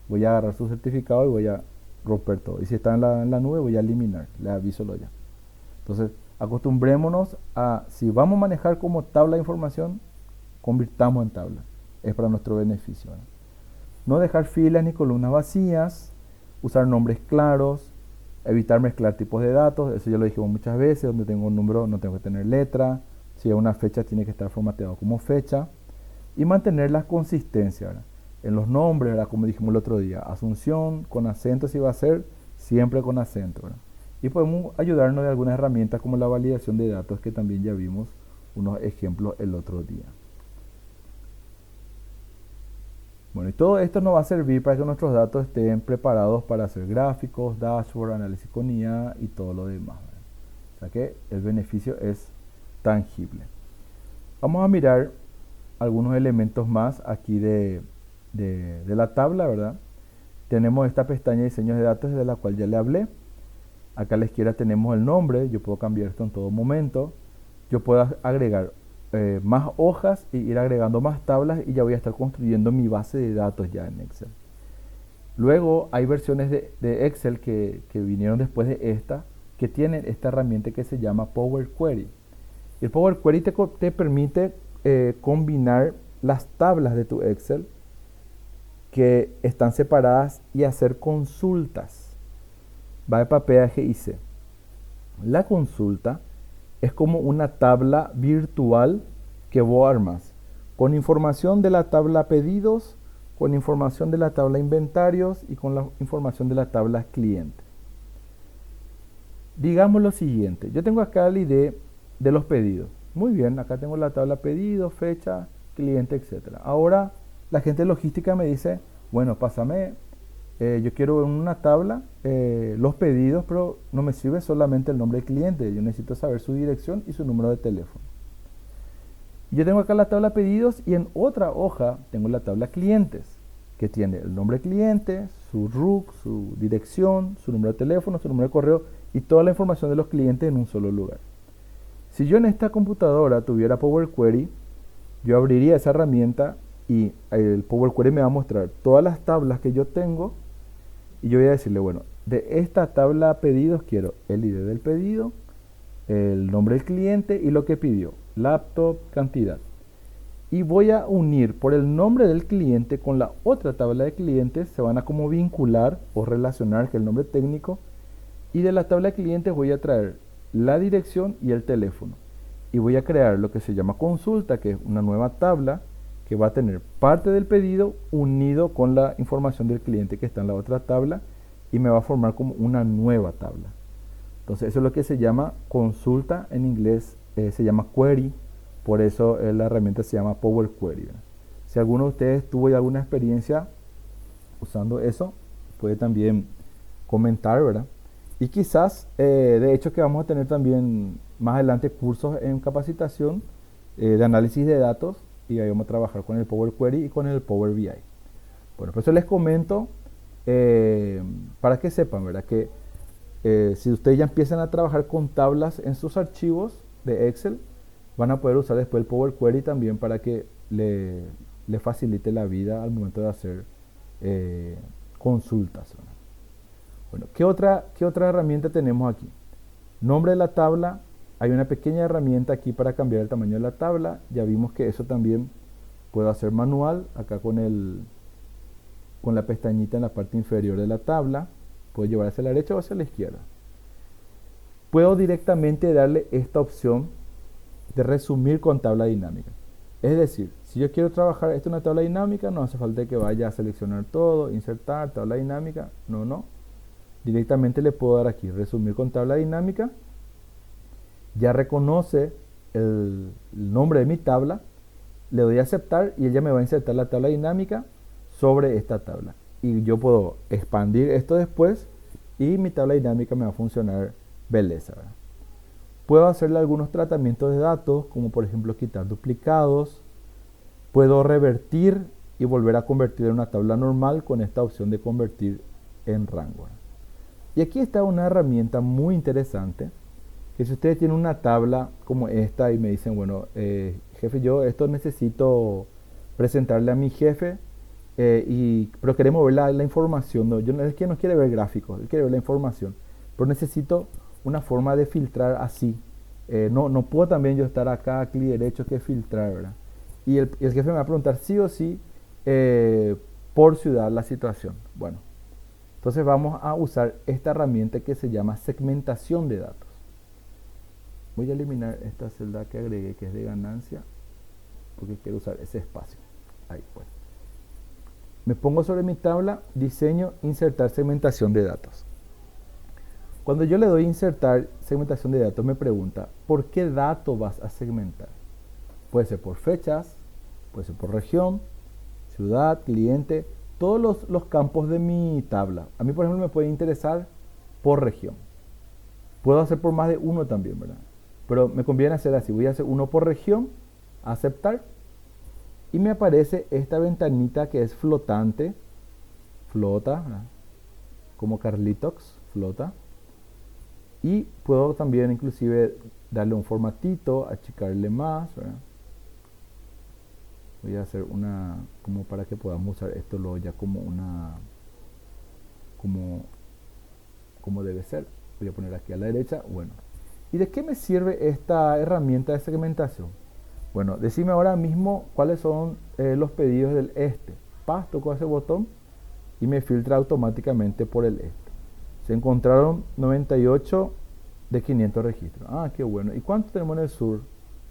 voy a agarrar su certificado y voy a romper todo. Y si está en la nube, voy a eliminar, les aviso ya. Entonces, acostumbrémonos a, si vamos a manejar como tabla de información, convirtamos en tabla. Es para nuestro beneficio, ¿verdad? No dejar filas ni columnas vacías, usar nombres claros, evitar mezclar tipos de datos, eso ya lo dijimos muchas veces, donde tengo un número no tengo que tener letra, si hay una fecha tiene que estar formateado como fecha, y mantener la consistencia, ¿verdad? En los nombres, ¿verdad? Como dijimos el otro día, Asunción, con acento si va a ser, siempre con acento, ¿verdad? Y podemos ayudarnos de algunas herramientas como la validación de datos, que también ya vimos unos ejemplos el otro día. Bueno, y todo esto nos va a servir para que nuestros datos estén preparados para hacer gráficos, dashboard, análisis con IA y todo lo demás, ¿verdad? O sea que el beneficio es tangible. Vamos a mirar algunos elementos más aquí de la tabla, ¿verdad? Tenemos esta pestaña de diseños de datos de la cual ya le hablé. Acá a la izquierda tenemos el nombre, yo puedo cambiar esto en todo momento. Yo puedo agregar más hojas e ir agregando más tablas y ya voy a estar construyendo mi base de datos ya en Excel. Luego hay versiones de Excel que vinieron después de esta, que tienen esta herramienta que se llama Power Query. El Power Query te permite combinar las tablas de tu Excel que están separadas y hacer consultas. Va de papel a GIC. La consulta es como una tabla virtual que vos armas con información de la tabla pedidos, con información de la tabla inventarios y con la información de la tabla cliente. Digamos lo siguiente, yo tengo acá el ID de los pedidos. Muy bien, acá tengo la tabla pedido, fecha, cliente, etc. Ahora la gente de logística me dice, bueno, pásame, yo quiero en una tabla los pedidos, pero no me sirve solamente el nombre del cliente, yo necesito saber su dirección y su número de teléfono. Yo tengo acá la tabla pedidos y en otra hoja tengo la tabla clientes, que tiene el nombre del cliente, su RUC, su dirección, su número de teléfono, su número de correo y toda la información de los clientes en un solo lugar. Si yo en esta computadora tuviera Power Query, yo abriría esa herramienta y el Power Query me va a mostrar todas las tablas que yo tengo y yo voy a decirle, bueno, de esta tabla pedidos quiero el ID del pedido, el nombre del cliente y lo que pidió, laptop, cantidad. Y voy a unir por el nombre del cliente con la otra tabla de clientes, se van a como vincular o relacionar, que es el nombre técnico, y de la tabla de clientes voy a traer la dirección y el teléfono. Y voy a crear lo que se llama consulta, que es una nueva tabla que va a tener parte del pedido unido con la información del cliente que está en la otra tabla y me va a formar como una nueva tabla. Entonces eso es lo que se llama consulta, en inglés se llama query Por eso la herramienta se llama Power Query, ¿verdad? Si alguno de ustedes tuvo ya alguna experiencia usando eso, puede también comentar, ¿verdad? Y quizás, de hecho, que vamos a tener también más adelante cursos en capacitación de análisis de datos, y ahí vamos a trabajar con el Power Query y con el Power BI. Bueno, por eso les comento, para que sepan, ¿verdad? Que si ustedes ya empiezan a trabajar con tablas en sus archivos de Excel, van a poder usar después el Power Query también para que le facilite la vida al momento de hacer consultas, ¿verdad? Bueno, ¿qué otra herramienta tenemos aquí? Nombre de la tabla. Hay una pequeña herramienta aquí para cambiar el tamaño de la tabla. Ya vimos que eso también puedo hacer manual, acá con la pestañita en la parte inferior de la tabla. Puedo llevar hacia la derecha o hacia la izquierda. Puedo directamente darle esta opción de resumir con tabla dinámica. Es decir, si yo quiero trabajar esto en una tabla dinámica, no hace falta que vaya a seleccionar todo, insertar, tabla dinámica. No. Directamente le puedo dar aquí, resumir con tabla dinámica. Ya reconoce el nombre de mi tabla. Le doy a aceptar y ella me va a insertar la tabla dinámica sobre esta tabla. Y yo puedo expandir esto después y mi tabla dinámica me va a funcionar belleza, ¿verdad? Puedo hacerle algunos tratamientos de datos, como por ejemplo quitar duplicados. Puedo revertir y volver a convertir en una tabla normal con esta opción de convertir en rango. Y aquí está una herramienta muy interesante, que si ustedes tienen una tabla como esta y me dicen, bueno, jefe, yo esto necesito presentarle a mi jefe, pero queremos ver la información, ¿no? Es que no quiere ver gráficos, él quiere ver la información, pero necesito una forma de filtrar así. No puedo también yo estar acá, clic derecho, que filtrar, ¿verdad? Y el jefe me va a preguntar sí o sí, por ciudad, la situación. Bueno, entonces vamos a usar esta herramienta que se llama segmentación de datos. Voy a eliminar esta celda que agregué, que es de ganancia, porque quiero usar ese espacio. Ahí pues. Me pongo sobre mi tabla, diseño, insertar segmentación de datos. Cuando yo le doy insertar segmentación de datos, me pregunta, ¿por qué dato vas a segmentar? Puede ser por fechas, puede ser por región, ciudad, cliente, todos los campos de mi tabla. A mí, por ejemplo, me puede interesar por región. Puedo hacer por más de uno también, ¿verdad? Pero me conviene hacer así. Voy a hacer uno por región, aceptar. Y me aparece esta ventanita que es flotante. Flota, ¿verdad? Como Carlitox, flota. Y puedo también inclusive darle un formatito, achicarle más, ¿verdad? Voy a hacer una, como para que podamos usar esto luego ya como una, como debe ser. Voy a poner aquí a la derecha. Bueno, ¿y de qué me sirve esta herramienta de segmentación? Bueno, decime ahora mismo cuáles son los pedidos del este. Toco ese botón y me filtra automáticamente por el este. Se encontraron 98 de 500 registros. Ah, qué bueno. ¿Y cuánto tenemos en el sur?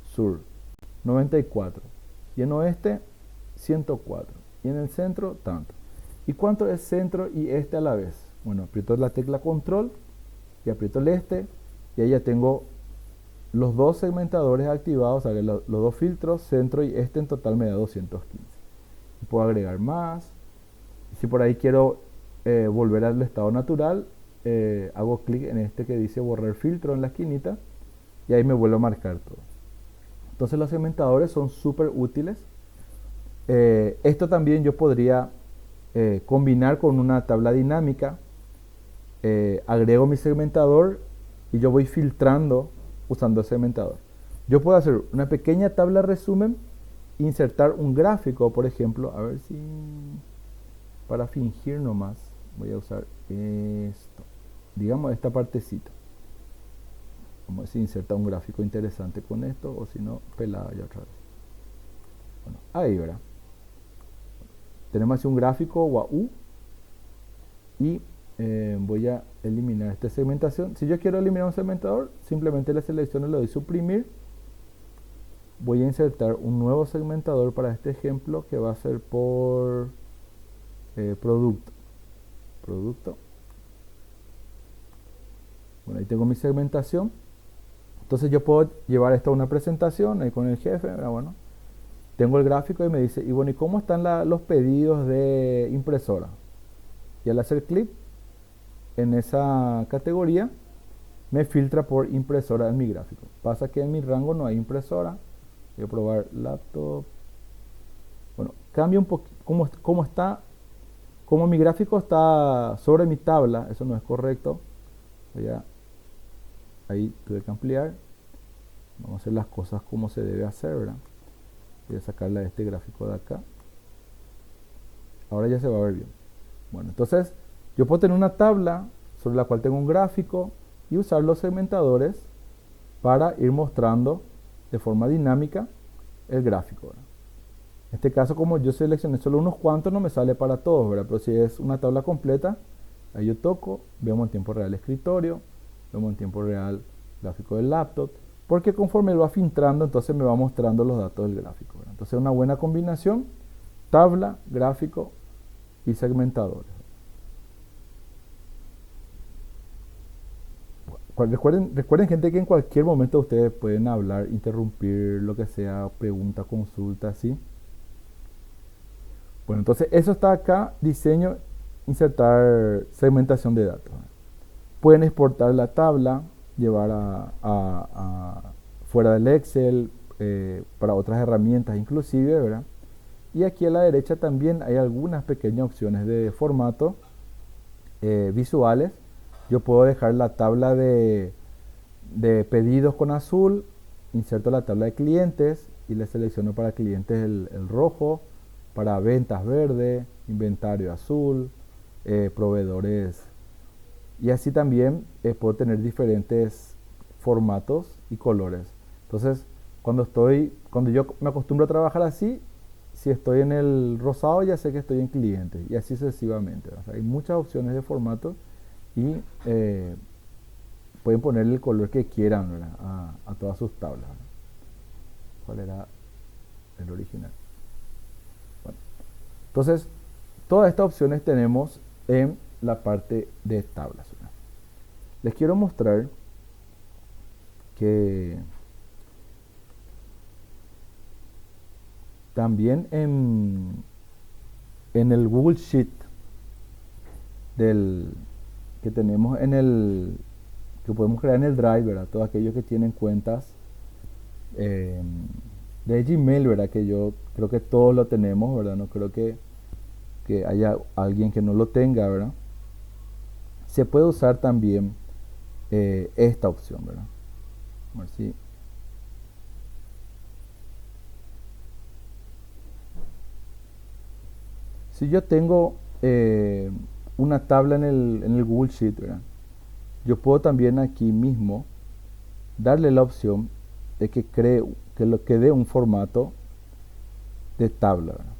Sur, 94. Y en oeste, 104. Y en el centro, tanto. ¿Y cuánto es centro y este a la vez? Bueno, aprieto la tecla control y aprieto el este y ahí ya tengo los dos segmentadores activados, o sea, los dos filtros, centro y este, en total me da 215. Y puedo agregar más. Si por ahí quiero volver al estado natural, hago clic en este que dice borrar filtro en la esquinita y ahí me vuelve a marcar todo. Entonces los segmentadores son súper útiles. Esto también yo podría combinar con una tabla dinámica. Agrego mi segmentador y yo voy filtrando usando el segmentador. Yo puedo hacer una pequeña tabla resumen, insertar un gráfico, por ejemplo, a ver si para fingir nomás voy a usar esto, digamos esta partecita. Vamos a ver si inserta un gráfico interesante con esto, o si no, pelada ya otra vez. Bueno, ahí verá. Tenemos así un gráfico WAU y voy a eliminar esta segmentación. Si yo quiero eliminar un segmentador, simplemente le selecciono, le doy suprimir. Voy a insertar un nuevo segmentador para este ejemplo que va a ser por producto. Bueno, ahí tengo mi segmentación. Entonces yo puedo llevar esto a una presentación ahí con el jefe, ¿verdad? Bueno, tengo el gráfico y me dice, y bueno, ¿y cómo están los pedidos de impresora? Y al hacer clic en esa categoría, me filtra por impresora en mi gráfico. Pasa que en mi rango no hay impresora. Voy a probar laptop. Bueno, cambia un poco cómo está, como mi gráfico está sobre mi tabla, eso no es correcto. Ahí tuve que ampliar. Vamos a hacer las cosas como se debe hacer, ¿verdad? Voy a sacarla de este gráfico de acá. Ahora ya se va a ver bien. Bueno, entonces yo puedo tener una tabla sobre la cual tengo un gráfico y usar los segmentadores para ir mostrando de forma dinámica el gráfico, ¿verdad? En este caso, como yo seleccioné solo unos cuantos, no me sale para todos, ¿verdad? Pero si es una tabla completa, ahí yo toco, vemos en tiempo real el escritorio, vemos en tiempo real el gráfico del laptop, porque conforme lo va filtrando, entonces me va mostrando los datos del gráfico, ¿verdad? Entonces una buena combinación, tabla, gráfico y segmentadores. Recuerden gente que en cualquier momento ustedes pueden hablar, interrumpir, lo que sea, pregunta, consulta, ¿sí? Bueno, entonces eso está acá, diseño, insertar segmentación de datos. Pueden exportar la tabla, llevar fuera del Excel, para otras herramientas inclusive, ¿verdad? Y aquí a la derecha también hay algunas pequeñas opciones de formato visuales. Yo puedo dejar la tabla de pedidos con azul, inserto la tabla de clientes y le selecciono para clientes el rojo, para ventas verde, inventario azul, proveedores. Y así también puedo tener diferentes formatos y colores. Entonces, cuando yo me acostumbro a trabajar así, si estoy en el rosado ya sé que estoy en clientes y así sucesivamente. O sea, hay muchas opciones de formato y pueden ponerle el color que quieran, ¿verdad? A todas sus tablas, ¿verdad? ¿Cuál era el original? Bueno, entonces, todas estas opciones tenemos en la parte de tablas, ¿verdad? Les quiero mostrar que también en el Google Sheet que tenemos que podemos crear en el Drive, ¿verdad? Todos aquellos que tienen cuentas de Gmail, ¿verdad? Que yo creo que todos lo tenemos, ¿verdad? No creo que haya alguien que no lo tenga, ¿verdad? Se puede usar también esta opción, ¿verdad? A ver si yo tengo una tabla en el Google Sheet, ¿verdad? Yo puedo también aquí mismo darle la opción de que que dé un formato de tabla, ¿verdad?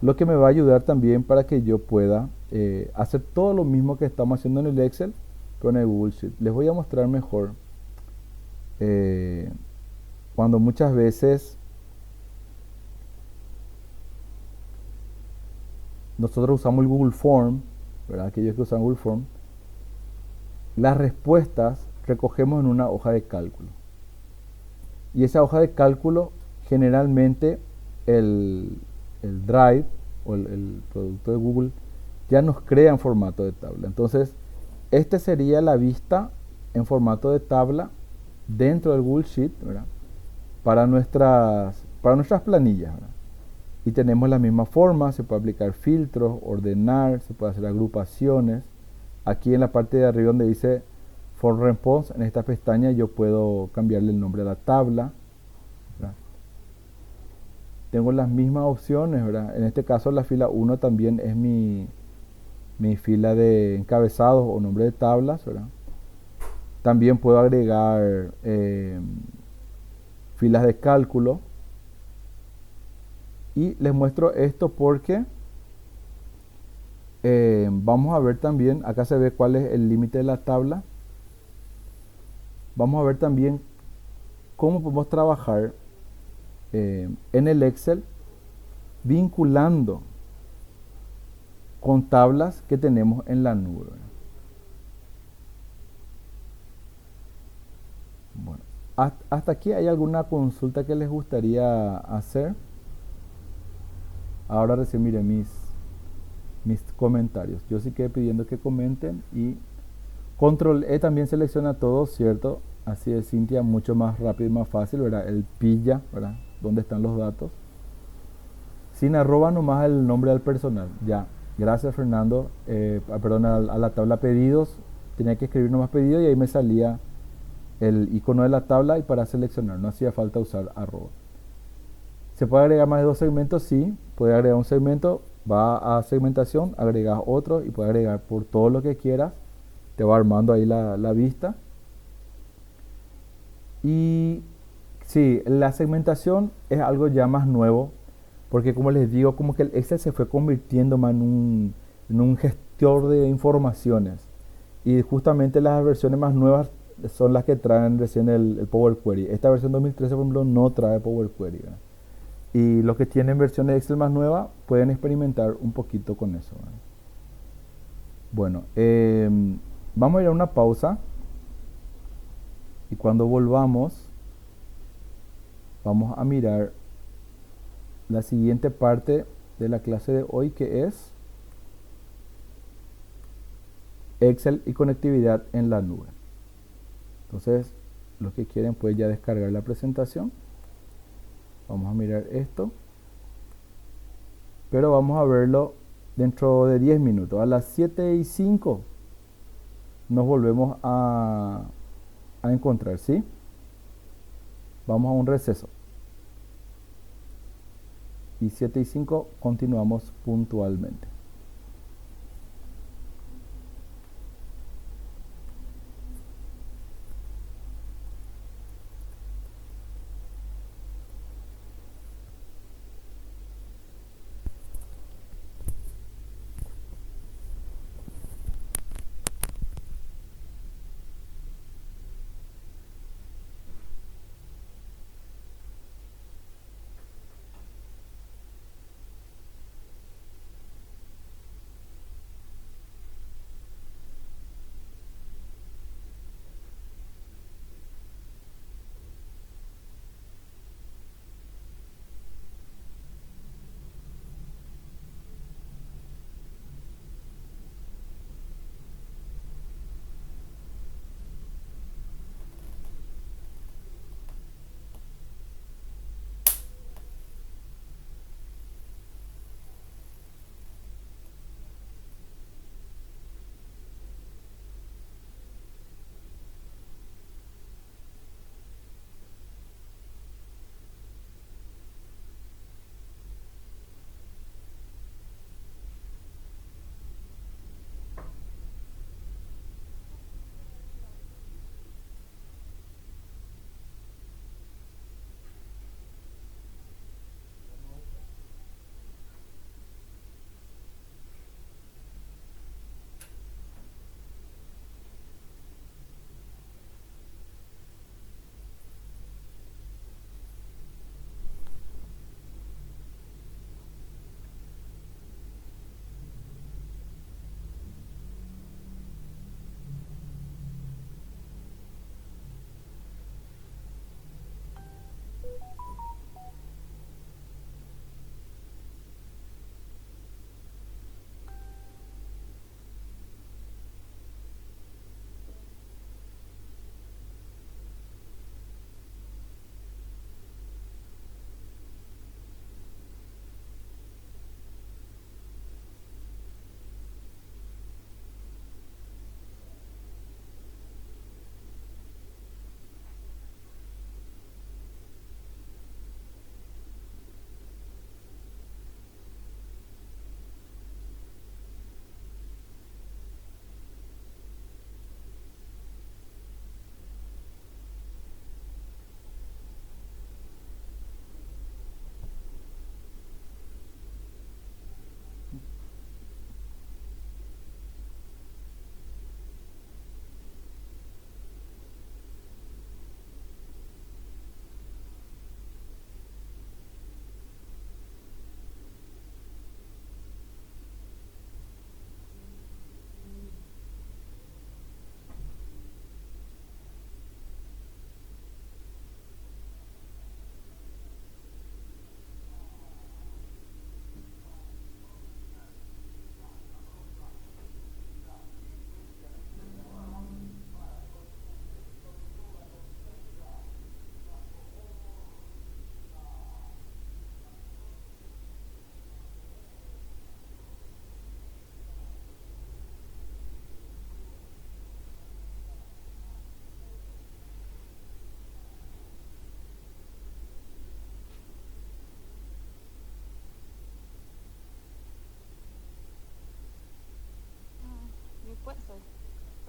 Lo que me va a ayudar también para que yo pueda hacer todo lo mismo que estamos haciendo en el Excel, pero en el Google Sheet. Les voy a mostrar mejor cuando muchas veces nosotros usamos el Google Form, ¿verdad? Aquellos que usan Google Form, las respuestas recogemos en una hoja de cálculo. Y esa hoja de cálculo, generalmente el Drive o el producto de Google ya nos crea en formato de tabla. Entonces, este sería la vista en formato de tabla dentro del Google Sheet, ¿verdad? Para nuestras planillas, ¿verdad? Y tenemos la misma forma, se puede aplicar filtros, ordenar, se puede hacer agrupaciones. Aquí en la parte de arriba donde dice Form Response, en esta pestaña yo puedo cambiarle el nombre a la tabla, ¿verdad? Tengo las mismas opciones, ¿verdad? En este caso la fila 1 también es mi fila de encabezados o nombre de tablas, ¿verdad? También puedo agregar filas de cálculo. Y les muestro esto porque vamos a ver también, acá se ve cuál es el límite de la tabla. Vamos a ver también cómo podemos trabajar en el Excel vinculando con tablas que tenemos en la nube. Bueno, ¿Hasta aquí hay alguna consulta que les gustaría hacer? Ahora recién miré mis comentarios. Yo sí quedé pidiendo que comenten y control E también selecciona todo, ¿cierto? Así es, Cintia, mucho más rápido y más fácil, ¿verdad? El pilla, ¿verdad? ¿Dónde están los datos? Sin arroba nomás el nombre del personal. Ya. Gracias, Fernando. Perdón, a la tabla pedidos. Tenía que escribir nomás pedido y ahí me salía el icono de la tabla y para seleccionar. No hacía falta usar arroba. ¿Se puede agregar más de dos segmentos? Sí. Puede agregar un segmento. Va a segmentación, agregas otro y puede agregar por todo lo que quieras. Te va armando ahí la vista. Y sí, la segmentación es algo ya más nuevo, porque como les digo, como que el Excel se fue convirtiendo más en un gestor de informaciones. Y justamente las versiones más nuevas son las que traen recién el Power Query. Esta versión 2013, por ejemplo, no trae Power Query, ¿verdad? Y los que tienen versiones de Excel más nuevas pueden experimentar un poquito con eso, ¿verdad? Bueno, vamos a ir a una pausa y cuando volvamos vamos a mirar la siguiente parte de la clase de hoy, que es Excel y conectividad en la nube. Entonces, los que quieren pueden ya descargar la presentación. Vamos a mirar esto, pero vamos a verlo dentro de 10 minutos. A las 7:05 nos volvemos a encontrar, ¿sí? Vamos a un receso. Y 7:05 continuamos puntualmente.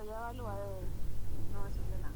voy a evaluar no decirle nada.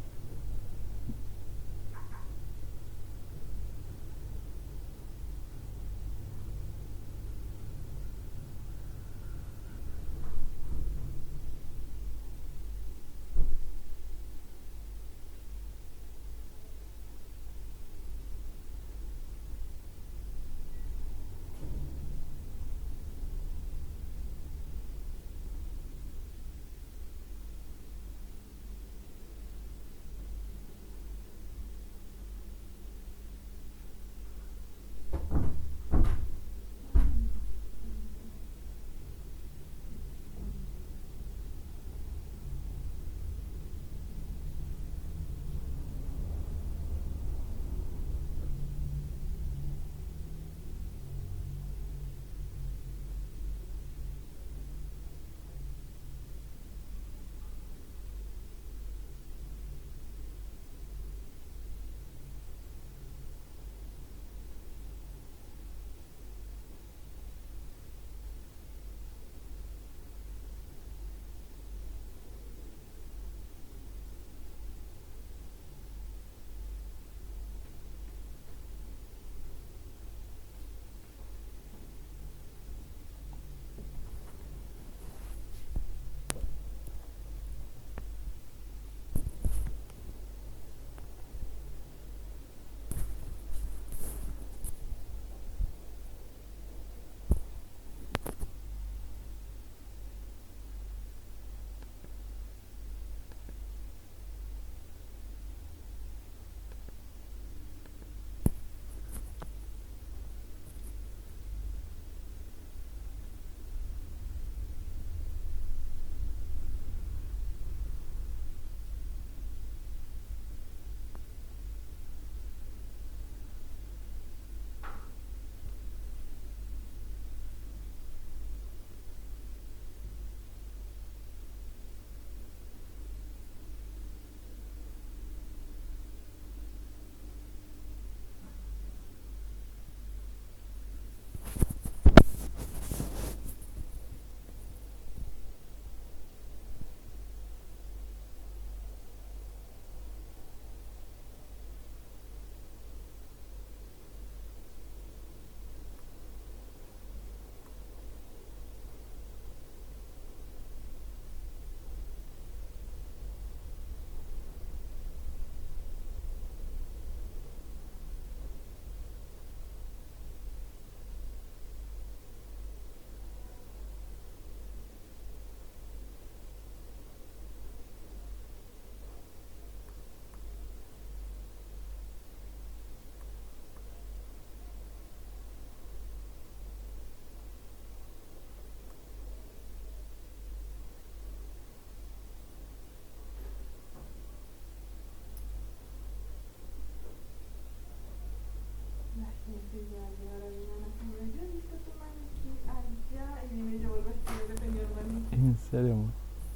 La gente ya ahora viene a la señora, yo he visto tu maniquí allá y vine yo el vestido que tenía el maniquí. ¿En serio, amor?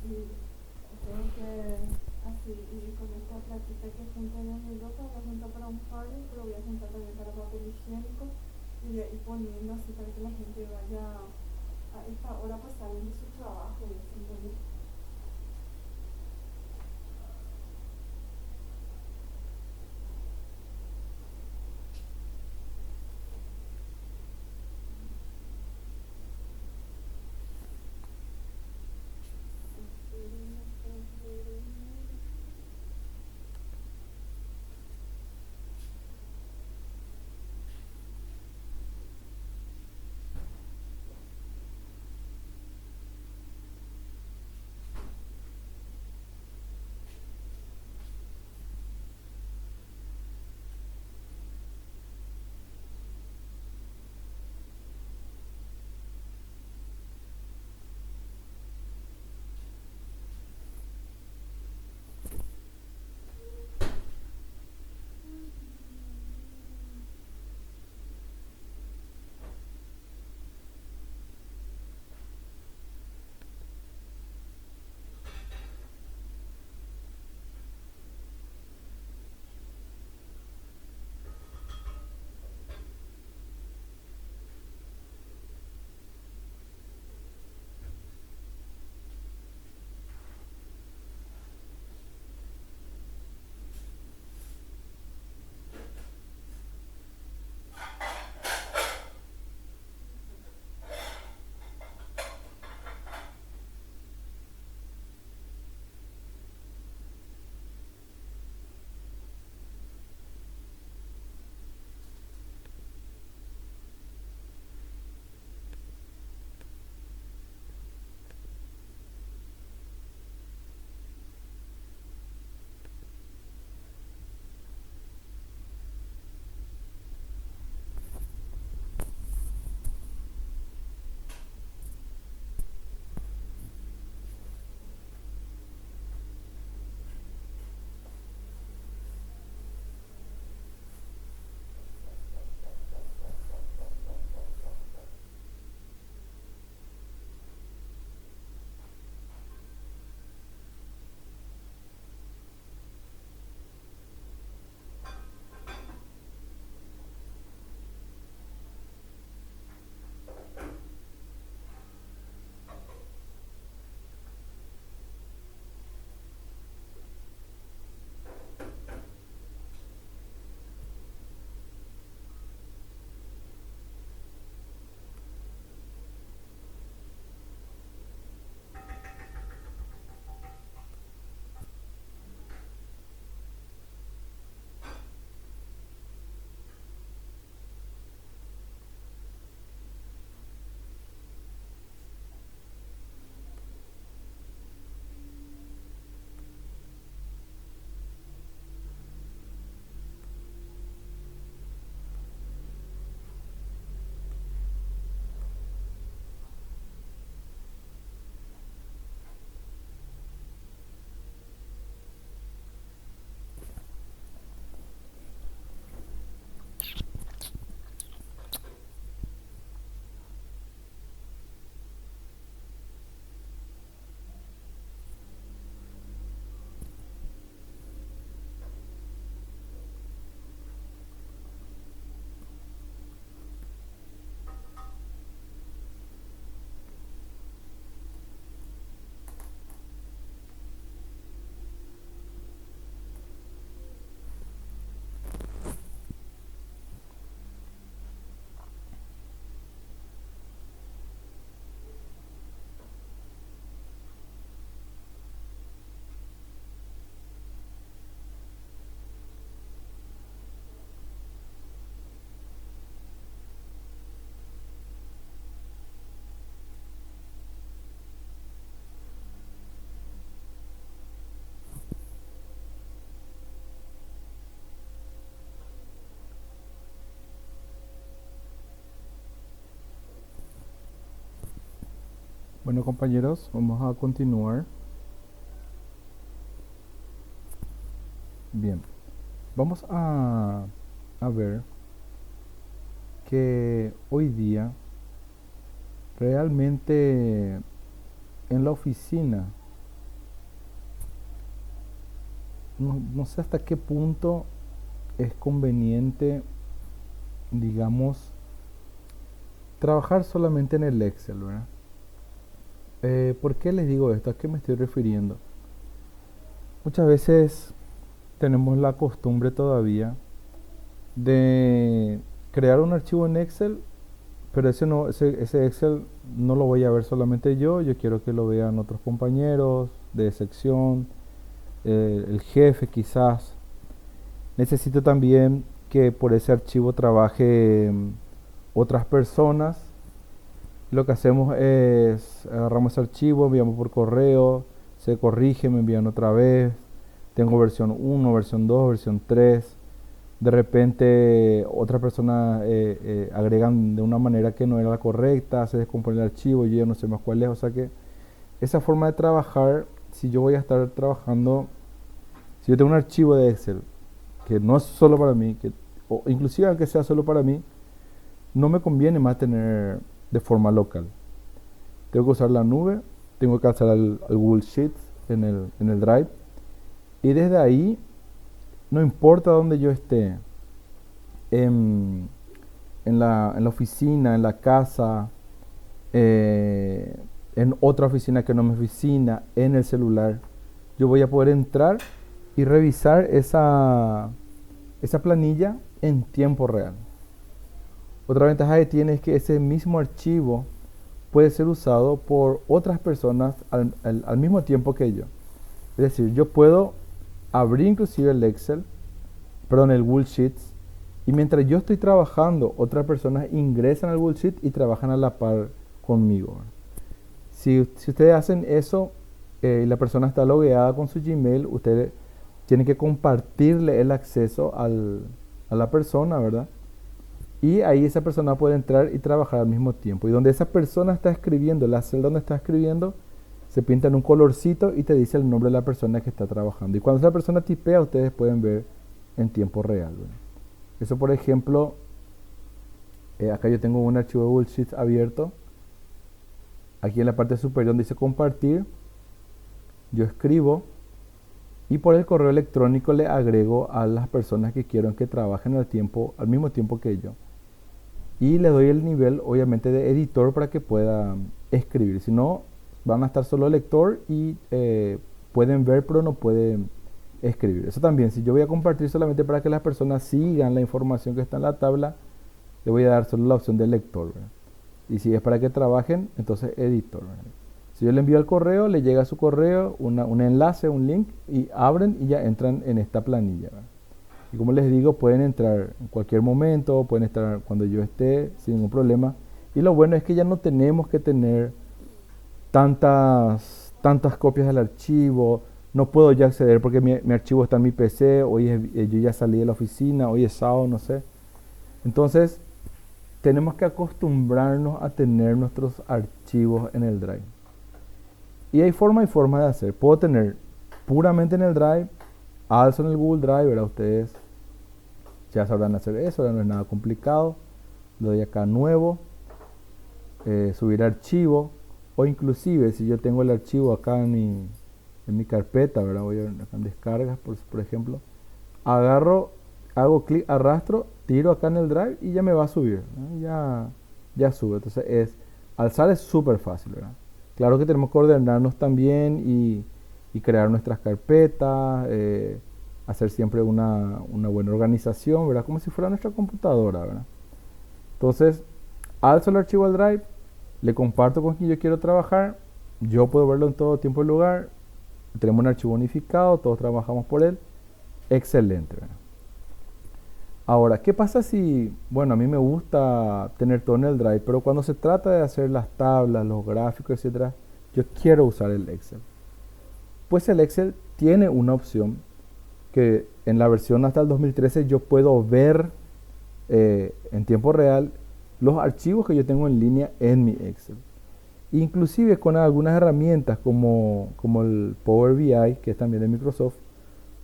Y tengo que así, y con esta platita que junté de mi ropa, la junto para un party, pero voy a juntar también para papel higiénico y voy a ir poniendo así para que la gente vaya a esta hora pues salen de su trabajo y así, ¿entendés? Bueno, compañeros, vamos a continuar. Bien, vamos a ver que hoy día realmente en la oficina, no sé hasta qué punto es conveniente, digamos, trabajar solamente en el Excel, ¿verdad? ¿Por qué les digo esto? ¿A qué me estoy refiriendo? Muchas veces tenemos la costumbre todavía de crear un archivo en Excel, pero ese Excel no lo voy a ver solamente yo quiero que lo vean otros compañeros de sección, el jefe quizás. Necesito también que por ese archivo trabaje otras personas. Lo que hacemos es agarramos ese archivo, enviamos por correo, se corrige, me envían otra vez. Tengo versión 1, versión 2, versión 3. De repente otra persona agregan de una manera que no era la correcta, se descompone el archivo, yo ya no sé más cuál es. O sea que esa forma de trabajar, si yo voy a estar trabajando, si yo tengo un archivo de Excel que no es solo para mí, o inclusive aunque sea solo para mí, no me conviene más tener de forma local. Tengo que usar la nube, tengo que alzar al Google Sheets en el Drive, y desde ahí, no importa dónde yo esté, en, en la oficina, en la casa, eh, en otra oficina que no es mi oficina, en el celular, yo voy a poder entrar y revisar esa planilla en tiempo real. Otra ventaja que tiene es que ese mismo archivo puede ser usado por otras personas al mismo tiempo que yo. Es decir, yo puedo abrir inclusive el Excel, perdón, el Google Sheets, y mientras yo estoy trabajando, otras personas ingresan al Google Sheet y trabajan a la par conmigo. Si ustedes hacen eso y la persona está logueada con su Gmail, ustedes tienen que compartirle el acceso a la persona, ¿verdad? Y ahí esa persona puede entrar y trabajar al mismo tiempo. Y donde esa persona está escribiendo, la celda donde está escribiendo, se pinta en un colorcito y te dice el nombre de la persona que está trabajando. Y cuando esa persona tipea, ustedes pueden ver en tiempo real, ¿verdad? Eso, por ejemplo, acá yo tengo un archivo de Google Sheets abierto. Aquí en la parte superior donde dice compartir, yo escribo y por el correo electrónico le agrego a las personas que quiero que trabajen al mismo tiempo que yo. Y le doy el nivel, obviamente, de editor para que pueda escribir. Si no, van a estar solo lector y pueden ver, pero no pueden escribir. Eso también, si yo voy a compartir solamente para que las personas sigan la información que está en la tabla, le voy a dar solo la opción de lector, ¿verdad? Y si es para que trabajen, entonces editor, ¿verdad? Si yo le envío el correo, le llega a su correo un enlace, un link, y abren y ya entran en esta planilla, ¿verdad? Y como les digo, pueden entrar en cualquier momento, pueden estar cuando yo esté, sin ningún problema. Y lo bueno es que ya no tenemos que tener tantas copias del archivo. No puedo ya acceder porque mi archivo está en mi PC, yo ya salí de la oficina, hoy es sábado, no sé. Entonces, tenemos que acostumbrarnos a tener nuestros archivos en el Drive. Y hay forma y forma de hacer. Puedo tener puramente en el Drive, alzo en el Google Drive, ¿verdad? Ustedes ya sabrán hacer eso, no es nada complicado. Le doy acá nuevo, subir archivo, o inclusive si yo tengo el archivo acá en mi carpeta, ¿verdad? Voy a ver acá en descargas, por ejemplo, agarro, hago clic, arrastro, tiro acá en el Drive y ya me va a subir, ¿no? Ya sube. Entonces alzar es súper fácil, ¿verdad? Claro que tenemos que ordenarnos también y crear nuestras carpetas, hacer siempre una buena organización, ¿verdad? Como si fuera nuestra computadora, ¿verdad? Entonces, alzo el archivo al Drive, le comparto con quien yo quiero trabajar, yo puedo verlo en todo tiempo y lugar, tenemos un archivo unificado, todos trabajamos por él, excelente, ¿verdad? Ahora, ¿qué pasa si, bueno, a mí me gusta tener todo en el Drive, pero cuando se trata de hacer las tablas, los gráficos, etcétera, yo quiero usar el Excel? Pues el Excel tiene una opción que en la versión hasta el 2013 yo puedo ver en tiempo real los archivos que yo tengo en línea en mi Excel. Inclusive con algunas herramientas como el Power BI, que es también de Microsoft,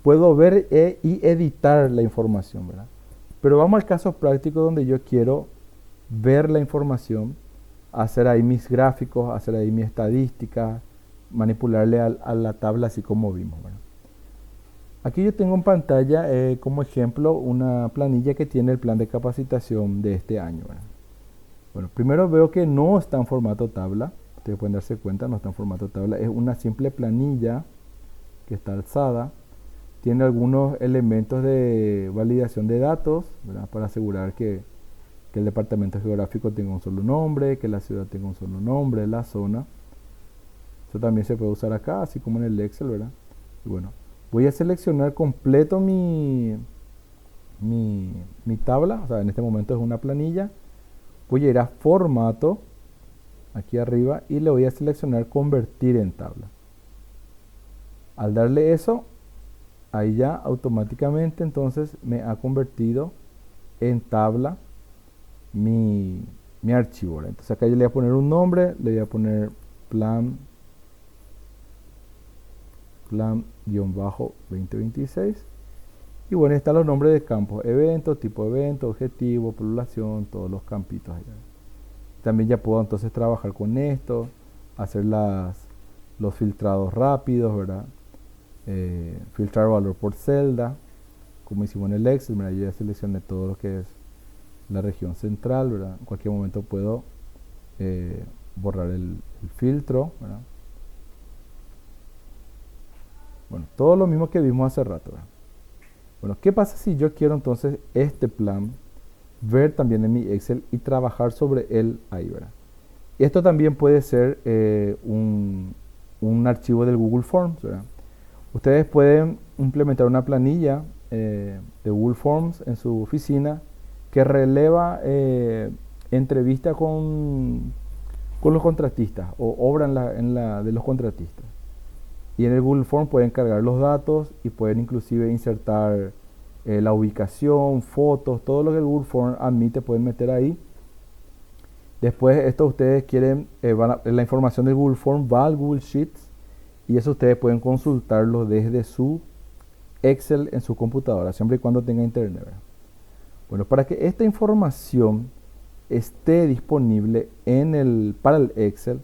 puedo ver y editar la información, ¿verdad? Pero vamos al caso práctico donde yo quiero ver la información, hacer ahí mis gráficos, hacer ahí mi estadística, manipularle a la tabla así como vimos, ¿verdad? Aquí yo tengo en pantalla como ejemplo una planilla que tiene el plan de capacitación de este año, ¿verdad? Bueno, primero veo que no está en formato tabla. Ustedes pueden darse cuenta, no está en formato tabla. Es una simple planilla que está alzada. Tiene algunos elementos de validación de datos, ¿verdad? Para asegurar que el departamento geográfico tenga un solo nombre, que la ciudad tenga un solo nombre, la zona. Eso también se puede usar acá, así como en el Excel, ¿verdad? Y bueno, voy a seleccionar completo mi tabla. O sea, en este momento es una planilla. Voy a ir a formato, aquí arriba, y le voy a seleccionar convertir en tabla. Al darle eso, ahí ya automáticamente entonces me ha convertido en tabla mi archivo, ¿verdad? Entonces acá yo le voy a poner un nombre, le voy a poner plan-2026. Y bueno, están los nombres de campos: evento, tipo de evento, objetivo, población, todos los campitos allá. También ya puedo entonces trabajar con esto, hacer los filtrados rápidos, ¿verdad? Filtrar valor por celda, como hicimos en el Excel. Mira, yo ya seleccioné todo lo que es la región central, ¿verdad? En cualquier momento puedo borrar el filtro, ¿verdad? Bueno, todo lo mismo que vimos hace rato, ¿verdad? Bueno, ¿qué pasa si yo quiero entonces este plan ver también en mi Excel y trabajar sobre él ahí, ¿verdad? Esto también puede ser un archivo del Google Forms, ¿verdad? Ustedes pueden implementar una planilla de Google Forms en su oficina que releva entrevista con los contratistas o obra de los contratistas. Y en el Google Form pueden cargar los datos y pueden inclusive insertar la ubicación, fotos, todo lo que el Google Form admite pueden meter ahí. Después esto ustedes quieren, la información del Google Form va al Google Sheets y eso ustedes pueden consultarlo desde su Excel en su computadora, siempre y cuando tenga internet, ¿verdad? Bueno, para que esta información esté disponible para el Excel,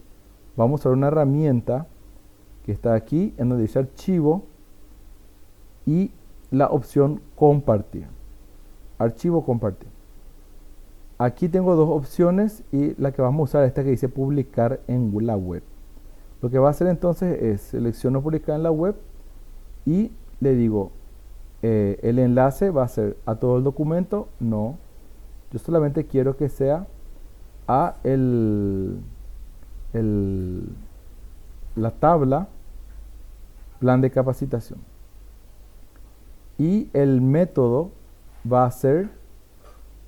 vamos a usar una herramienta que está aquí en donde dice archivo y la opción compartir. Archivo compartir. Aquí tengo dos opciones y la que vamos a usar es esta que dice publicar en la web. Lo que va a hacer entonces es selecciono publicar en la web y le digo el enlace va a ser a todo el documento. No, yo solamente quiero que sea a la tabla plan de capacitación. Y el método va a ser,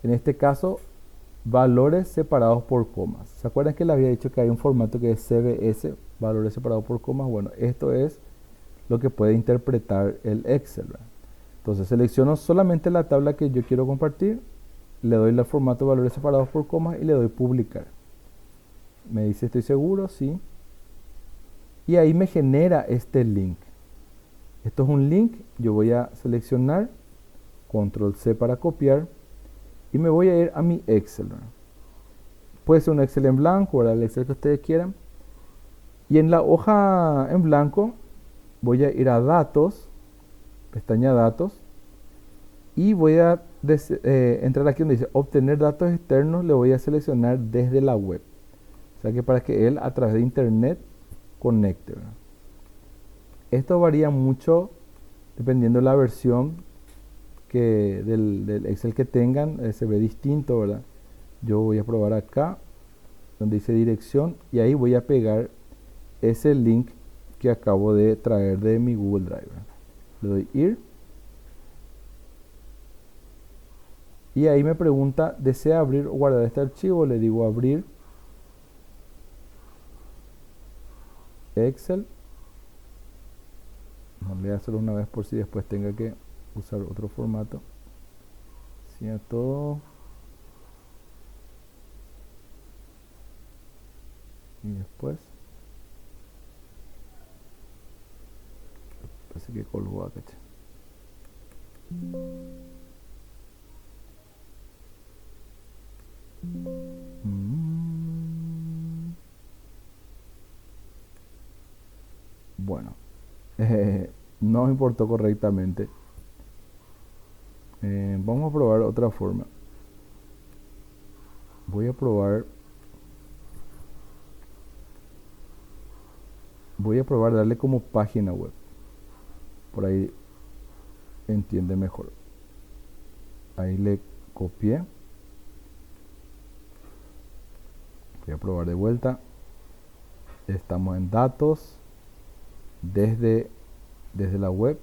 en este caso, valores separados por comas. ¿Se acuerdan que les había dicho que hay un formato que es CBS, valores separados por comas? Bueno, esto es lo que puede interpretar el Excel, ¿verdad? Entonces selecciono solamente la tabla que yo quiero compartir, le doy el formato valores separados por comas y le doy publicar. Me dice estoy seguro, sí. Y ahí me genera este link. Esto es un link, yo voy a seleccionar, control C para copiar y me voy a ir a mi Excel, ¿verdad? Puede ser un Excel en blanco, ¿verdad? El Excel que ustedes quieran. Y en la hoja en blanco voy a ir a datos, pestaña datos, y voy a entrar aquí donde dice obtener datos externos, le voy a seleccionar desde la web. O sea que para que él a través de internet conecte, ¿verdad? Esto varía mucho dependiendo de la versión del Excel que tengan, se ve distinto, ¿verdad? Yo voy a probar acá donde dice dirección y ahí voy a pegar ese link que acabo de traer de mi Google Drive, ¿verdad? Le doy ir y ahí me pregunta ¿desea abrir o guardar este archivo? Le digo abrir Excel. No, le voy a hacerlo una vez por si después tenga que usar otro formato. Sí, a todo. Y después, parece que colgó acá. Mm, Bueno, no importó correctamente. Vamos a probar otra forma. Voy a probar. Voy a probar darle como página web. Por ahí entiende mejor. Ahí le copié. Voy a probar de vuelta. Estamos en datos. Desde la web.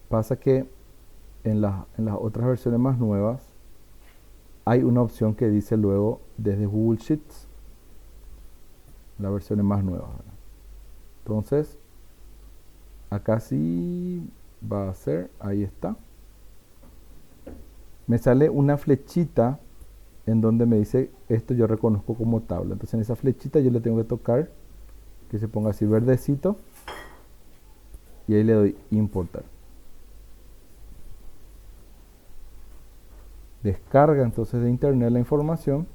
Pasa que en las otras versiones más nuevas hay una opción que dice luego desde Google Sheets, las versiones más nuevas, ¿verdad? Entonces, acá sí va a ser, ahí está. Me sale una flechita en donde me dice, esto yo reconozco como tabla. Entonces en esa flechita yo le tengo que tocar, que se ponga así verdecito, y ahí le doy importar. Descarga entonces de internet la información.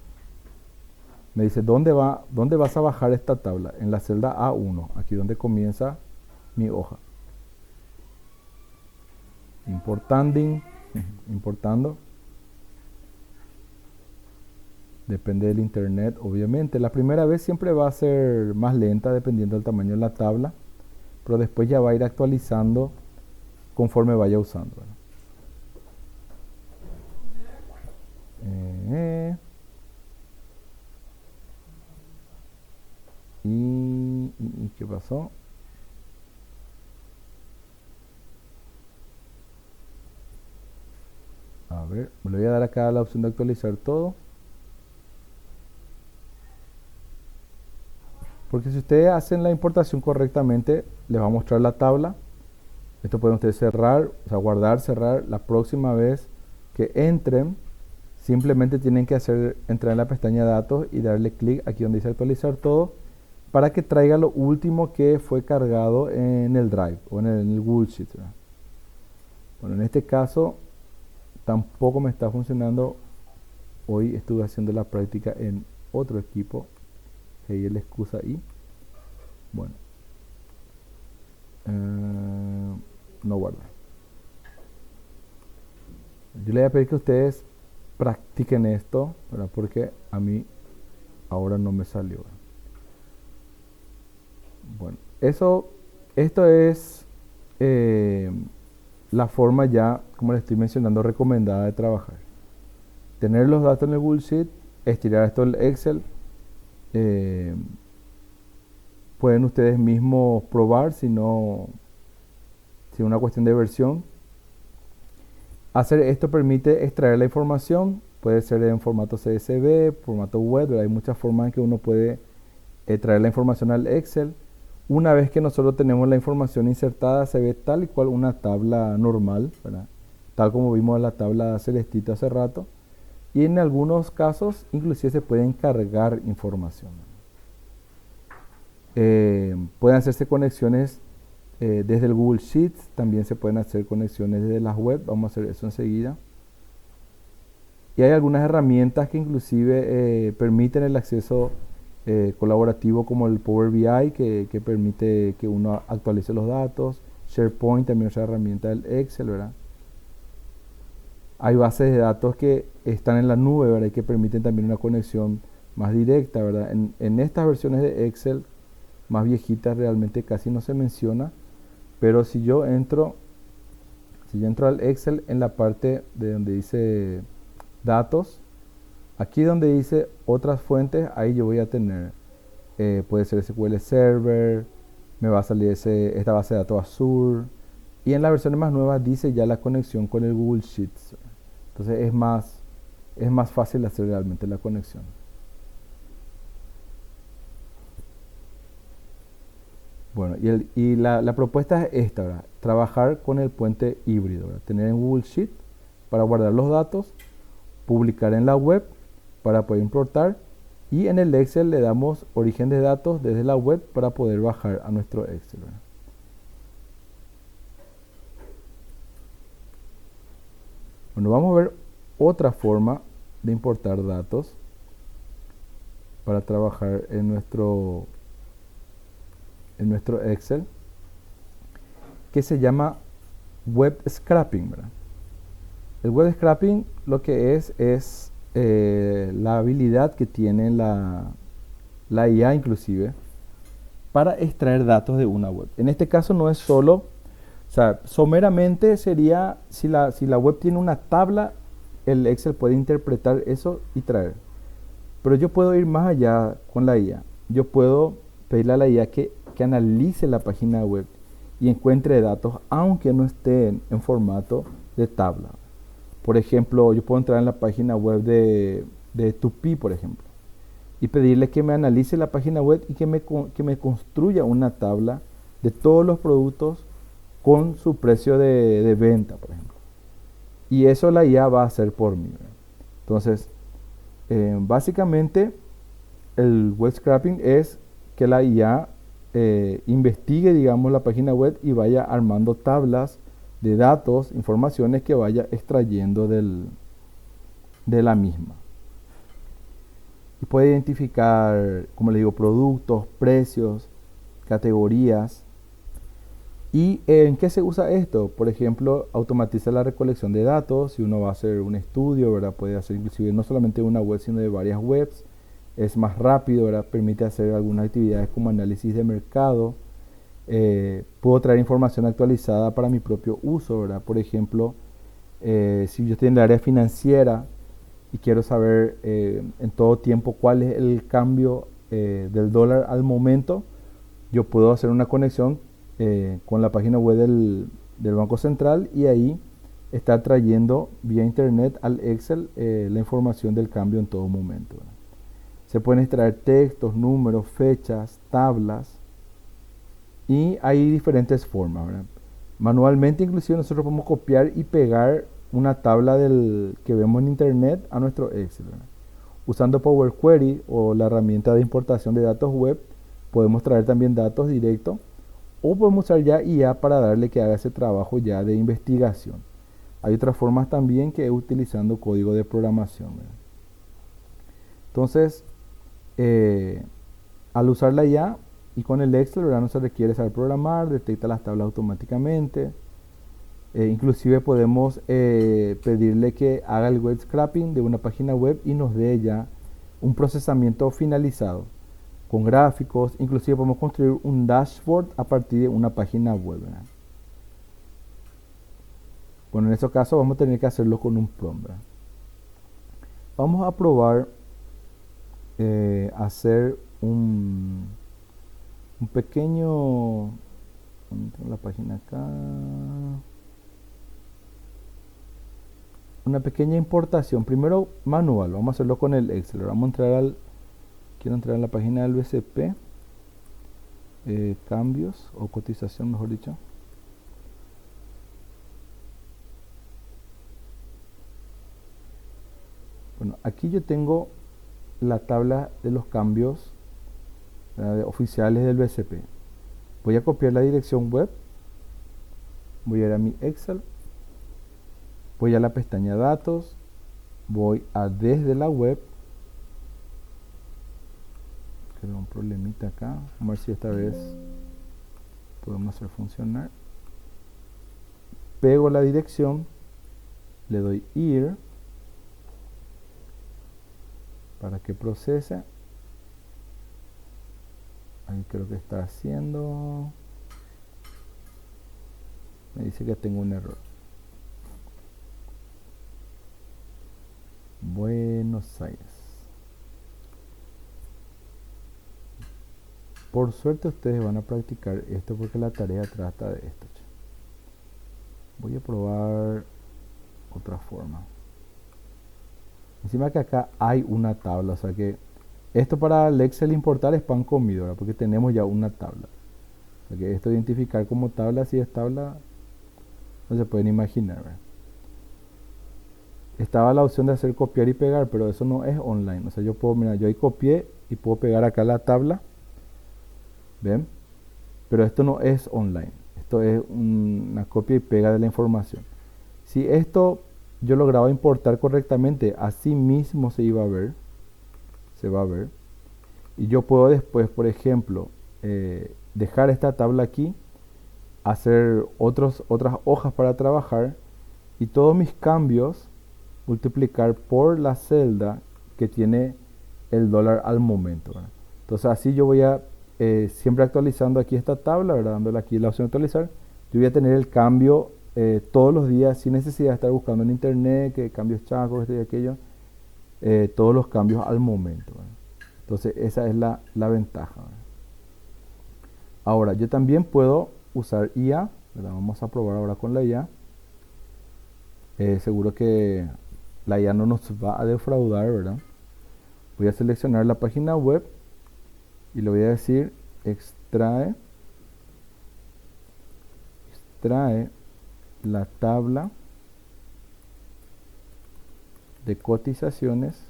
Me dice, ¿dónde vas a bajar esta tabla? En la celda A1, aquí donde comienza mi hoja. Importando. Depende del internet, obviamente. La primera vez siempre va a ser más lenta dependiendo del tamaño de la tabla, pero después ya va a ir actualizando conforme vaya usando, ¿verdad? ¿Y qué pasó? A ver, me le voy a dar acá la opción de actualizar todo. Porque si ustedes hacen la importación correctamente, les va a mostrar la tabla. Esto pueden ustedes cerrar, o sea, guardar, cerrar. La próxima vez que entren, simplemente tienen que entrar en la pestaña datos y darle clic aquí donde dice actualizar todo, para que traiga lo último que fue cargado en el Drive o en el Google Sheets, ¿verdad? Bueno, en este caso tampoco me está funcionando. Hoy estuve haciendo la práctica en otro equipo, que ahí es la excusa ahí. Bueno, no guarda. Yo le voy a pedir que ustedes practiquen esto, ¿verdad? Porque a mí ahora no me salió, ¿verdad? Bueno, esto es la forma ya, como les estoy mencionando, recomendada de trabajar. Tener los datos en el Google Sheet, estirar esto en Excel. Pueden ustedes mismos probar si es una cuestión de versión. Hacer esto permite extraer la información, puede ser en formato CSV, formato web, ¿verdad? Hay muchas formas en que uno puede traer la información al Excel. Una vez que nosotros tenemos la información insertada, se ve tal y cual una tabla normal, ¿verdad? Tal como vimos en la tabla celestita hace rato. Y en algunos casos, inclusive se pueden cargar información. Pueden hacerse conexiones desde el Google Sheets, también se pueden hacer conexiones desde las web, vamos a hacer eso enseguida. Y hay algunas herramientas que inclusive permiten el acceso colaborativo, como el Power BI, que permite que uno actualice los datos. SharePoint también es otra herramienta del Excel, ¿verdad? Hay bases de datos que están en la nube, ¿verdad? Y que permiten también una conexión más directa, ¿verdad? En estas versiones de Excel más viejitas realmente casi no se menciona, pero si yo entro al Excel, en la parte de donde dice datos, aquí donde dice otras fuentes, ahí yo voy a tener, puede ser SQL Server, me va a salir esta base de datos Azure, y en las versiones más nuevas dice ya la conexión con el Google Sheets. Entonces es más fácil hacer realmente la conexión. Bueno, la propuesta es esta, ¿verdad? Trabajar con el puente híbrido, ¿verdad? Tener en Google Sheet para guardar los datos, publicar en la web para poder importar, y en el Excel le damos origen de datos desde la web para poder bajar a nuestro Excel, ¿verdad? Bueno, vamos a ver otra forma de importar datos para trabajar en nuestro Excel, que se llama web scraping, ¿verdad? El web scraping lo que es la habilidad que tiene la IA inclusive para extraer datos de una web. En este caso no es solo, o sea, someramente sería, si la web tiene una tabla, el Excel puede interpretar eso y traer. Pero yo puedo ir más allá con la IA. Yo puedo pedirle a la IA que analice la página web y encuentre datos, aunque no estén en formato de tabla. Por ejemplo, yo puedo entrar en la página web de Tupi, por ejemplo, y pedirle que me analice la página web y que me construya una tabla de todos los productos con su precio de venta, por ejemplo. Y eso la IA va a hacer por mí, ¿verdad? Entonces, básicamente, el web scraping es que la IA investigue, digamos, la página web y vaya armando tablas de datos, informaciones que vaya extrayendo de la misma. Y puede identificar, como le digo, productos, precios, categorías. ¿Y en qué se usa esto? Por ejemplo, automatiza la recolección de datos. Si uno va a hacer un estudio, ¿verdad? Puede hacer inclusive no solamente una web, sino de varias webs. Es más rápido, ¿verdad? Permite hacer algunas actividades como análisis de mercado. Puedo traer información actualizada para mi propio uso, ¿verdad? Por ejemplo, si yo estoy en el área financiera y quiero saber en todo tiempo cuál es el cambio del dólar al momento, yo puedo hacer una conexión con la página web del Banco Central y ahí estar trayendo vía internet al Excel la información del cambio en todo momento, ¿verdad? Se pueden extraer textos, números, fechas, tablas, y hay diferentes formas, ¿verdad? Manualmente inclusive nosotros podemos copiar y pegar una tabla que vemos en internet a nuestro Excel, ¿verdad? Usando Power Query o la herramienta de importación de datos web, podemos traer también datos directos, o podemos usar ya IA para darle que haga ese trabajo ya de investigación. Hay otras formas también que es utilizando código de programación, ¿verdad? Entonces, al usar la IA y con el Excel, ¿verdad? No se requiere saber programar, detecta las tablas automáticamente. Inclusive podemos pedirle que haga el web scraping de una página web y nos dé ya un procesamiento finalizado con gráficos. Inclusive podemos construir un dashboard a partir de una página web, ¿verdad? Bueno, en este caso vamos a tener que hacerlo con un prompt, ¿verdad? Vamos a probar hacer un pequeño, tengo la página acá, una pequeña importación, primero manual, vamos a hacerlo con el Excel. Vamos a entrar quiero entrar en la página del BCP, cambios o cotización, mejor dicho. Bueno, aquí yo tengo la tabla de los cambios oficiales del BCP. Voy a copiar la dirección web, voy a ir a mi Excel, voy a la pestaña datos, voy a desde la web, creo un problemita acá, vamos a ver si esta vez podemos hacer funcionar. Pego la dirección, le doy ir para que procese. Ahí creo que está haciendo, me dice que tengo un error. Buenos Aires. Por suerte ustedes van a practicar esto porque la tarea trata de esto. Voy a probar otra forma. Encima que acá hay una tabla, o sea que esto para el Excel importar es pan comido, ¿verdad? Porque tenemos ya una tabla. O sea que esto identificar como tabla, si es tabla, no se pueden imaginar, ¿verdad? estaba la opción de hacer copiar y pegar, pero eso no es online. O sea, yo puedo, mira, yo ahí copié y puedo pegar acá la tabla, ¿ven? Pero esto no es online. Esto es una copia y pega de la información. Si esto yo lograba importar correctamente, así mismo se iba a ver, se va a ver. Y yo puedo después, por ejemplo, dejar esta tabla aquí, hacer otras hojas para trabajar y todos mis cambios multiplicar por la celda que tiene el dólar al momento, ¿verdad? Entonces así yo voy a siempre actualizando aquí esta tabla, ¿verdad? Dándole aquí la opción de actualizar, yo voy a tener el cambio todos los días sin necesidad de estar buscando en internet, que cambios chacos, esto y aquello, todos los cambios al momento, ¿verdad? Entonces esa es la ventaja, ¿verdad? Ahora, yo también puedo usar IA, ¿verdad? Vamos a probar ahora con la IA. Seguro que la IA no nos va a defraudar, ¿verdad? Voy a seleccionar la página web y le voy a decir extrae la tabla de cotizaciones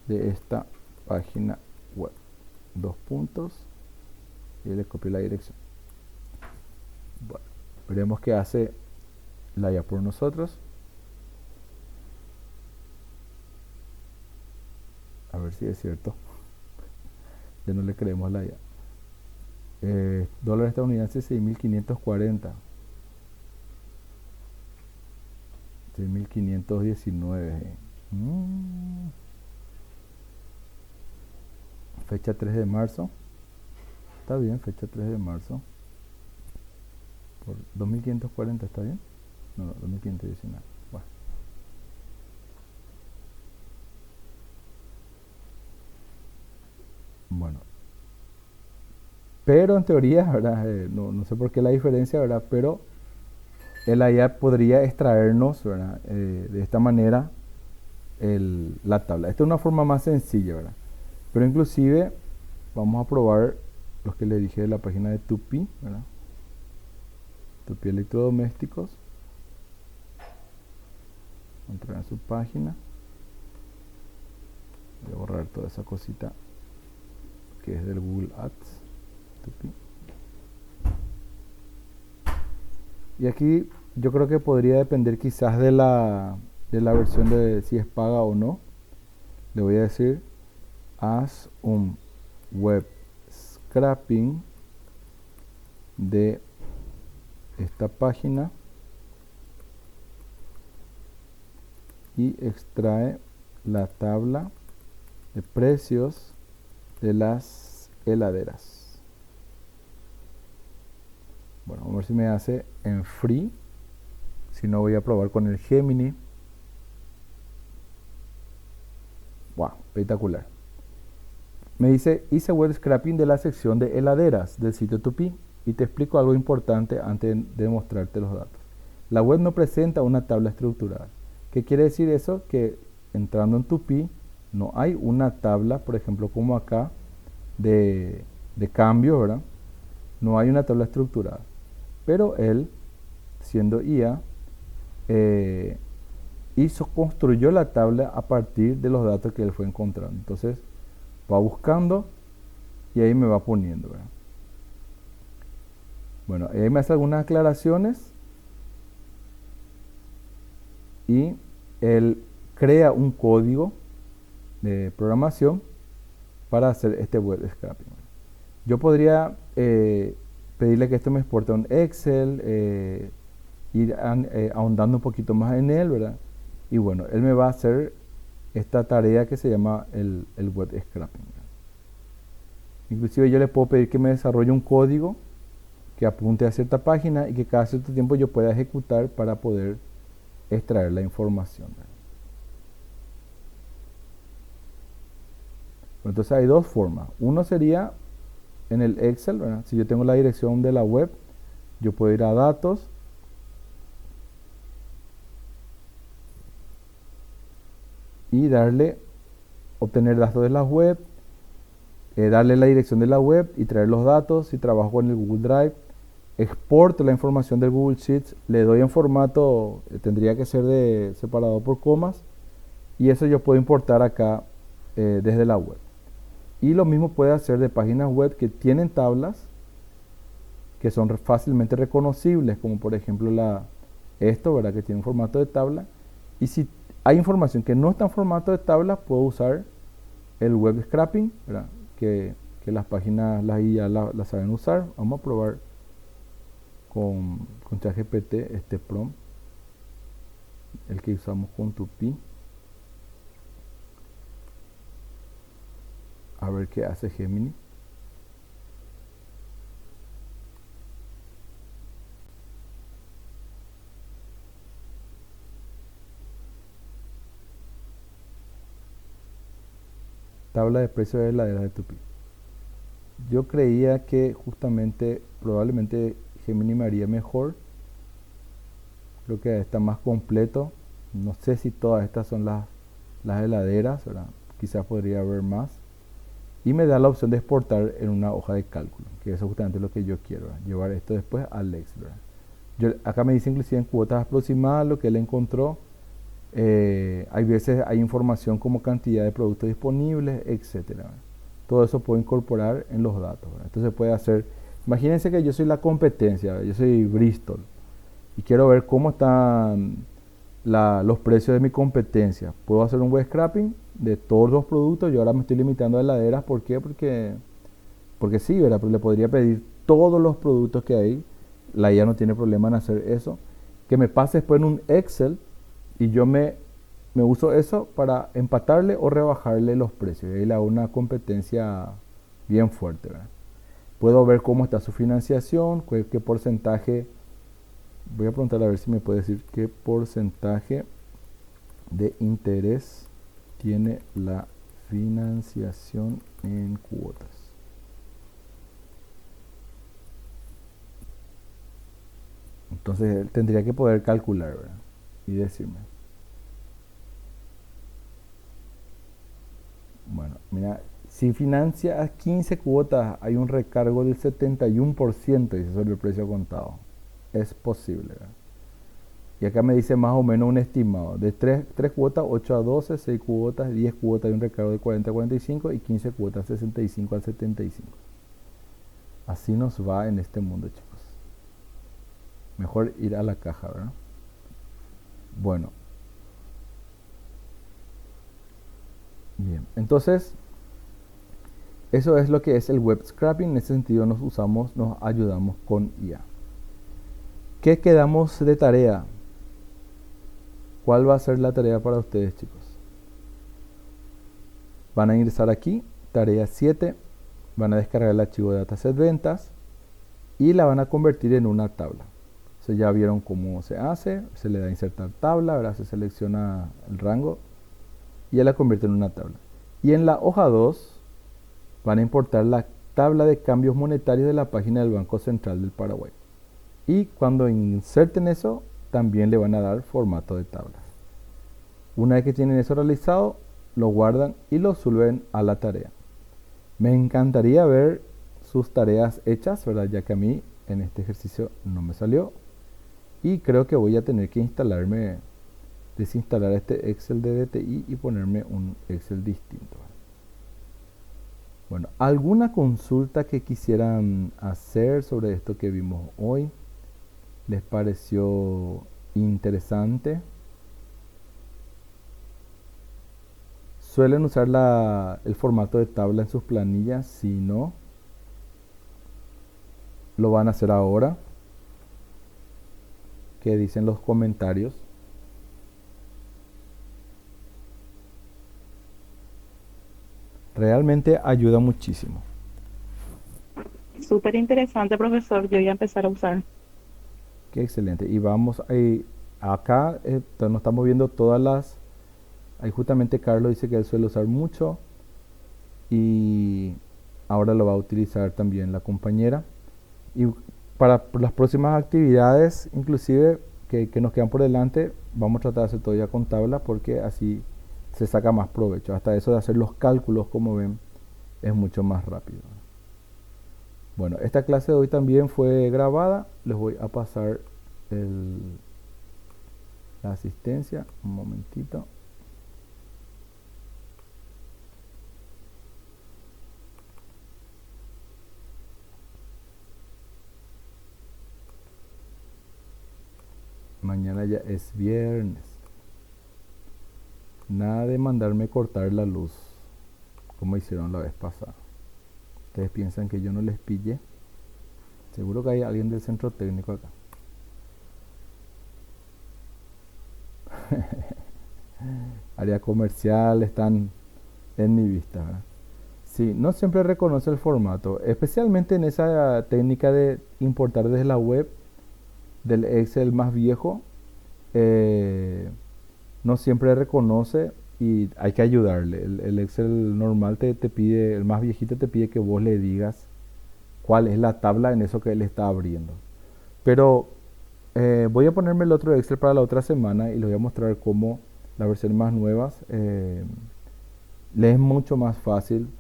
de esta página web. Dos puntos y le copio la dirección. Bueno, veremos qué hace la IA por nosotros. A ver si es cierto. Ya no le creemos a la IA. Dólar estadounidense 6.540. 6.519. Fecha 3 de marzo. Está bien, fecha 3 de marzo. Por 2.540, ¿está bien? No, 2.519. Bueno. Bueno. Pero en teoría, ¿verdad? No sé por qué la diferencia, ¿verdad? Pero el IA podría extraernos, ¿verdad? De esta manera la tabla. Esta es una forma más sencilla, ¿verdad? Pero inclusive vamos a probar los que le dije de la página de Tupi, ¿verdad? Tupi Electrodomésticos. Entrar en su página. Voy a borrar toda esa cosita que es del Google Ads. Tupi. Y aquí yo creo que podría depender quizás de la versión de si es paga o no. Le voy a decir haz un web scraping de esta página y extrae la tabla de precios de las heladeras. Bueno, vamos a ver si me hace en free. Si no, voy a probar con el Gemini. Wow, espectacular. Me dice, hice web scraping de la sección de heladeras del sitio Tupi y te explico algo importante antes de mostrarte los datos. La web no presenta una tabla estructurada. ¿Qué quiere decir eso? Que entrando en Tupi no hay una tabla, por ejemplo, como acá, de cambio, ¿verdad? No hay una tabla estructurada. Pero él, siendo IA, construyó la tabla a partir de los datos que él fue encontrando. Entonces, va buscando y ahí me va poniendo, ¿verdad? Bueno, ahí me hace algunas aclaraciones y él crea un código de programación para hacer este web scraping. Yo podría pedirle que esto me exporte a un Excel, ir ahondando un poquito más en él, ¿verdad? Y bueno, él me va a hacer esta tarea que se llama el web scraping, ¿verdad? Inclusive yo le puedo pedir que me desarrolle un código que apunte a cierta página y que cada cierto tiempo yo pueda ejecutar para poder extraer la información, ¿verdad? Bueno, entonces hay dos formas. Uno sería en el Excel, ¿verdad? Si yo tengo la dirección de la web, yo puedo ir a datos y darle obtener datos de la web, darle la dirección de la web y traer los datos. Si trabajo con el Google Drive, exporto la información del Google Sheets, le doy en formato, tendría que ser de separado por comas, y eso yo puedo importar acá desde la web. Y lo mismo puede hacer de páginas web que tienen tablas que son fácilmente reconocibles, como por ejemplo esto, ¿verdad? Que tiene un formato de tabla. Y si hay información que no está en formato de tabla, puedo usar el web scraping, ¿verdad? Que las páginas las IA la saben usar. Vamos a probar con ChatGPT este prompt, el que usamos con Tupi. A ver qué hace Gemini. Tabla de precios de heladeras de Tupi. Yo creía que justamente, probablemente Gemini me haría mejor. Creo que está más completo. No sé si todas estas son las heladeras, ¿verdad? Quizás podría haber más. Y me da la opción de exportar en una hoja de cálculo, que eso es justamente lo que yo quiero, ¿verdad? Llevar esto después al Excel, ¿verdad? Acá me dice inclusive en cuotas aproximadas lo que él encontró. Hay veces hay información como cantidad de productos disponibles, etcétera, ¿verdad? Todo eso puedo incorporar en los datos, ¿verdad? Entonces puede hacer, imagínense que yo soy la competencia, ¿verdad? Yo soy Bristol y quiero ver cómo están los precios de mi competencia. Puedo hacer un web scraping de todos los productos. Yo ahora me estoy limitando a heladeras. ¿Por qué? Porque sí, ¿verdad? Pero le podría pedir todos los productos que hay. La IA no tiene problema en hacer eso. Que me pase después en un Excel y yo me uso eso para empatarle o rebajarle los precios. Y ahí le hago una competencia bien fuerte, ¿verdad? Puedo ver cómo está su financiación, qué porcentaje. Voy a preguntar a ver si me puede decir qué porcentaje de interés tiene la financiación en cuotas. Entonces él tendría que poder calcular, ¿verdad? Y decirme. Bueno, mira, si financia a 15 cuotas hay un recargo del 71%, dice, sobre el precio contado. Es posible, ¿verdad? Y acá me dice más o menos un estimado de 3 cuotas, 8 a 12, 6 cuotas, 10 cuotas y un recargo de 40 a 45 y 15 cuotas, 65 al 75. Así nos va en este mundo, chicos. Mejor ir a la caja, ¿verdad? Bueno. Bien, entonces eso es lo que es el web scraping. En ese sentido nos ayudamos con IA. ¿Qué quedamos de tarea? ¿Cuál va a ser la tarea para ustedes, chicos? Van a ingresar aquí, tarea 7, van a descargar el archivo de dataset ventas y la van a convertir en una tabla. Entonces ya vieron cómo se hace, se le da a insertar tabla, ¿verdad? Se selecciona el rango y ya la convierte en una tabla. Y en la hoja 2 van a importar la tabla de cambios monetarios de la página del Banco Central del Paraguay. Y cuando inserten eso, también le van a dar formato de tablas. Una vez que tienen eso realizado, lo guardan y lo suben a la tarea. Me encantaría ver sus tareas hechas, ¿verdad? Ya que a mí en este ejercicio no me salió. Y creo que voy a tener que desinstalar este Excel de DTI y ponerme un Excel distinto. Bueno, ¿alguna consulta que quisieran hacer sobre esto que vimos hoy? ¿Les pareció interesante? ¿Suelen usar el formato de tabla en sus planillas? Si no, ¿lo van a hacer ahora? ¿Qué dicen los comentarios? Realmente ayuda muchísimo. Súper interesante, profesor. Yo voy a empezar a usar. Qué excelente. Y vamos ahí, acá nos estamos viendo ahí justamente Carlos dice que él suele usar mucho y ahora lo va a utilizar también la compañera. Y para las próximas actividades, inclusive que nos quedan por delante, vamos a tratar de hacer todo ya con tabla porque así se saca más provecho. Hasta eso de hacer los cálculos, como ven, es mucho más rápido. Bueno, esta clase de hoy también fue grabada. Les voy a pasar el- la asistencia. Un momentito. Mañana ya es viernes. Nada de mandarme cortar la luz, como hicieron la vez pasada. Ustedes piensan que yo no les pillé. Seguro que hay alguien del centro técnico acá. Área comercial están en mi vista, ¿verdad? Sí, no siempre reconoce el formato, especialmente en esa técnica de importar desde la web del Excel más viejo. eh, no siempre reconoce y hay que ayudarle. El Excel normal te pide, el más viejito te pide que vos le digas cuál es la tabla en eso que él está abriendo. Pero voy a ponerme el otro Excel para la otra semana y les voy a mostrar cómo las versiones más nuevas les es mucho más fácil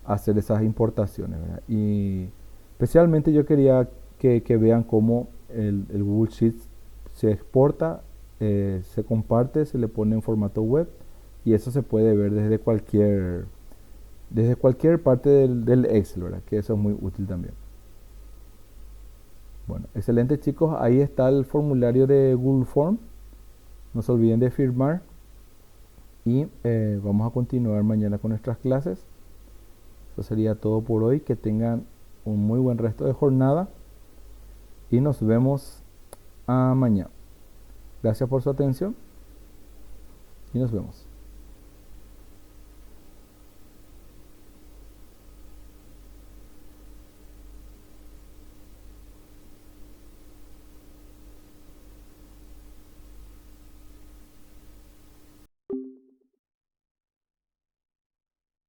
hacer esas importaciones, ¿verdad? Y especialmente yo quería que vean cómo el Google Sheets se exporta, se comparte, se le pone en formato web y eso se puede ver desde cualquier parte del Excel, ¿verdad? Que eso es muy útil también. Bueno, excelente chicos, ahí está el formulario de Google Form. No se olviden de firmar y vamos a continuar mañana con nuestras clases. Eso sería todo por hoy. Que tengan un muy buen resto de jornada y nos vemos mañana. Gracias por su atención y nos vemos.